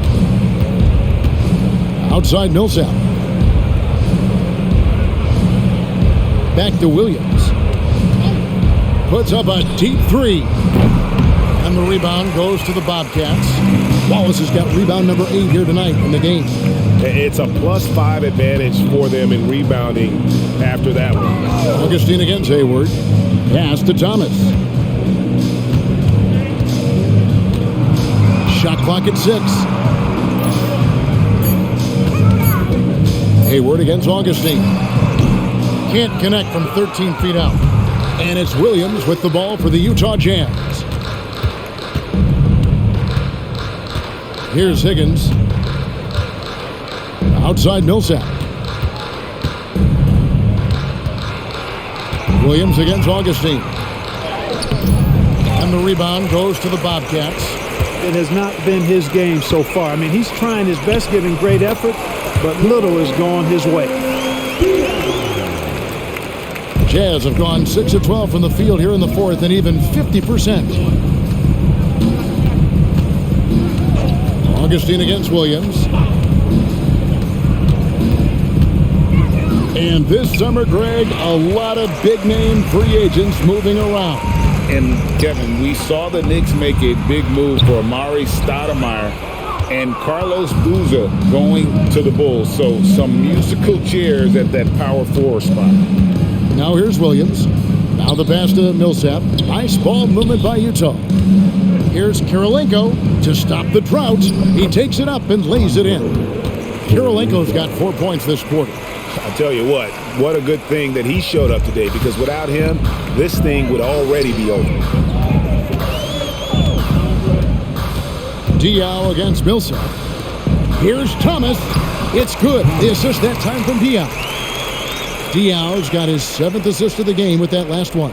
A: Outside Millsap. Back to Williams. Puts up a deep three. And the rebound goes to the Bobcats. Wallace has got rebound number 8 here tonight in the game.
B: It's a +5 advantage for them in rebounding after that one.
A: Augustine against Hayward. Pass to Thomas. Shot clock at 6. Hayward against Augustine. Can't connect from 13 feet out. And it's Williams with the ball for the Utah Jazz. Here's Higgins. Outside Millsap. Williams against Augustine. And the rebound goes to the Bobcats.
C: It has not been his game so far. I mean, he's trying his best, giving great effort, but little has gone his way.
A: Jazz have gone 6 of 12 from the field here in the fourth and even 50%. Augustine against Williams. And this summer, Greg, a lot of big-name free agents moving around.
E: And, Kevin, we saw the Knicks make a big move for Amari Stoudemire and Carlos Boozer going to the Bulls. So some musical chairs at that power forward spot.
A: Now here's Williams. Now the pass to Millsap. Nice ball movement by Utah. Here's Kirilenko to stop the drought. He takes it up and lays it in. Kirilenko's got 4 points this quarter.
B: I'll tell you what a good thing that he showed up today, because without him, this thing would already be over.
A: Diaw against Millsap. Here's Thomas. It's good. The assist that time from Diaw. Diaw's got his 7th assist of the game with that last one.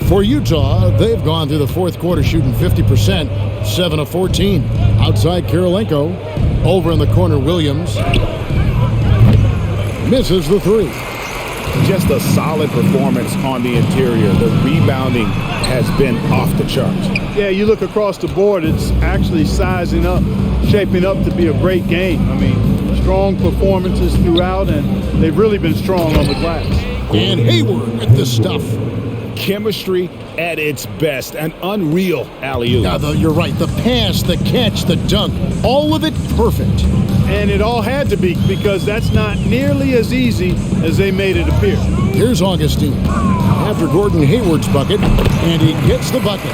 A: For Utah, they've gone through the fourth quarter shooting 50%, 7 of 14. Outside Kirilenko. Over in the corner, Williams. Misses the three.
B: Just a solid performance on the interior. The rebounding has been off the charts.
C: Yeah, you look across the board, it's actually sizing up, shaping up to be a great game. I mean, strong performances throughout, and they've really been strong on the glass.
A: And Hayward with the stuff.
B: Chemistry at its best. An unreal alley-oop.
A: You're right. The pass, the catch, the dunk, all of it perfect.
C: And it all had to be, because that's not nearly as easy as they made it appear.
A: Here's Augustine. After Gordon Hayward's bucket, and he gets the bucket.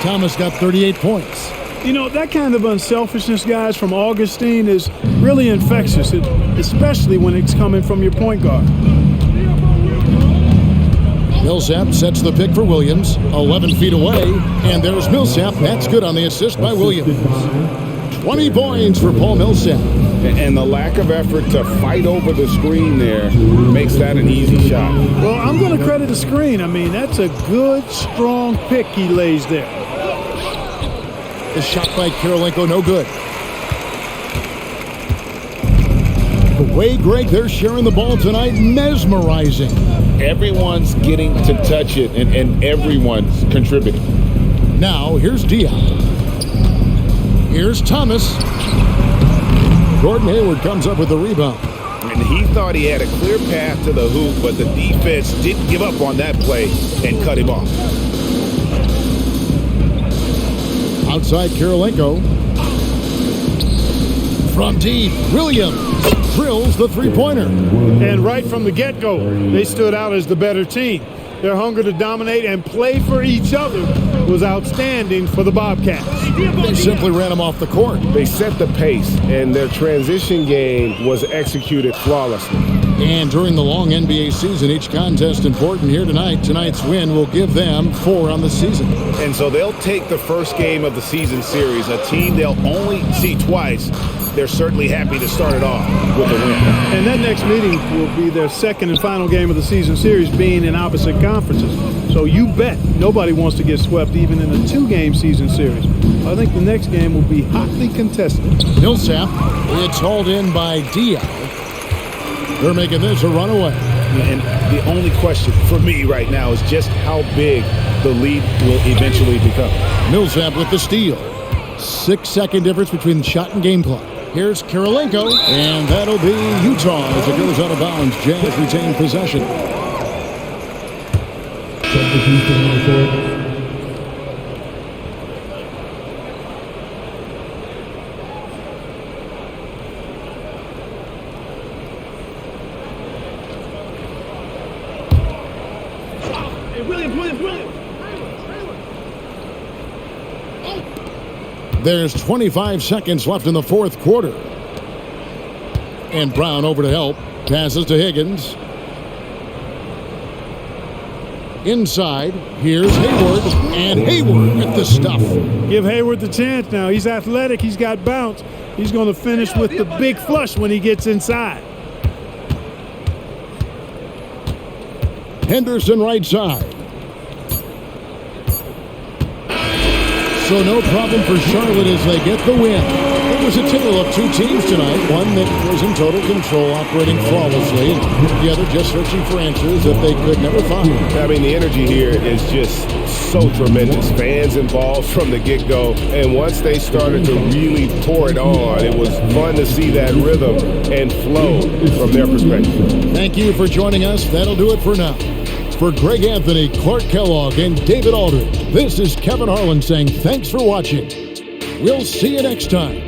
A: Thomas got 38 points.
C: You know, that kind of unselfishness, guys, from Augustine is really infectious, especially when it's coming from your point guard.
A: Millsap sets the pick for Williams, 11 feet away, and there's Millsap. That's good on the assist by Williams. 20 points for Paul Millsap.
E: And the lack of effort to fight over the screen there makes that an easy shot.
C: Well, I'm going to credit the screen. I mean, that's a good, strong pick he lays there.
A: The shot by Kirilenko, no good. The way, Greg, they're sharing the ball tonight, mesmerizing.
E: Everyone's getting to touch it, and everyone's contributing.
A: Now, here's Diaw. Here's Thomas. Gordon Hayward comes up with the rebound.
B: And he thought he had a clear path to the hoop, but the defense didn't give up on that play and cut him off.
A: Outside Kirilenko. From deep, Williams drills the three-pointer.
C: And right from the get-go, they stood out as the better team. Their hunger to dominate and play for each other was outstanding for the Bobcats.
A: They simply ran them off the court.
B: They set the pace, and their transition game was executed flawlessly.
A: And during the long NBA season, each contest important here tonight. Tonight's win will give them 4 on the season.
B: And so they'll take the first game of the season series, a team they'll only see twice. They're certainly happy to start it off with a win.
C: And that next meeting will be their second and final game of the season series, being in opposite conferences. So you bet nobody wants to get swept even in a 2-game season series. I think the next game will be hotly contested.
A: Millsap, it's hauled in by Diaz. They're making this a runaway.
B: And the only question for me right now is just how big the lead will eventually become.
A: Millsap with the steal. 6-second difference between shot and game clock. Here's Kirilenko, and that'll be Utah as it goes out of bounds. Jazz retain possession.
D: Substitution on the court.
A: There's 25 seconds left in the fourth quarter. And Brown over to help. Passes to Higgins. Inside, here's Hayward. And Hayward with the stuff.
C: Give Hayward the chance now. He's athletic. He's got bounce. He's going to finish with the big flush when he gets inside.
A: Henderson right side. So no problem for Charlotte as they get the win. It was a tale of 2 teams tonight. One that was in total control, operating flawlessly, and the other just searching for answers that they could never find.
B: I mean, the energy here is just so tremendous. Fans involved from the get-go, and once they started to really pour it on, it was fun to see that rhythm and flow from their perspective.
A: Thank you for joining us. That'll do it for now. For Greg Anthony, Clark Kellogg, and David Aldridge, this is Kevin Harlan saying thanks for watching. We'll see you next time.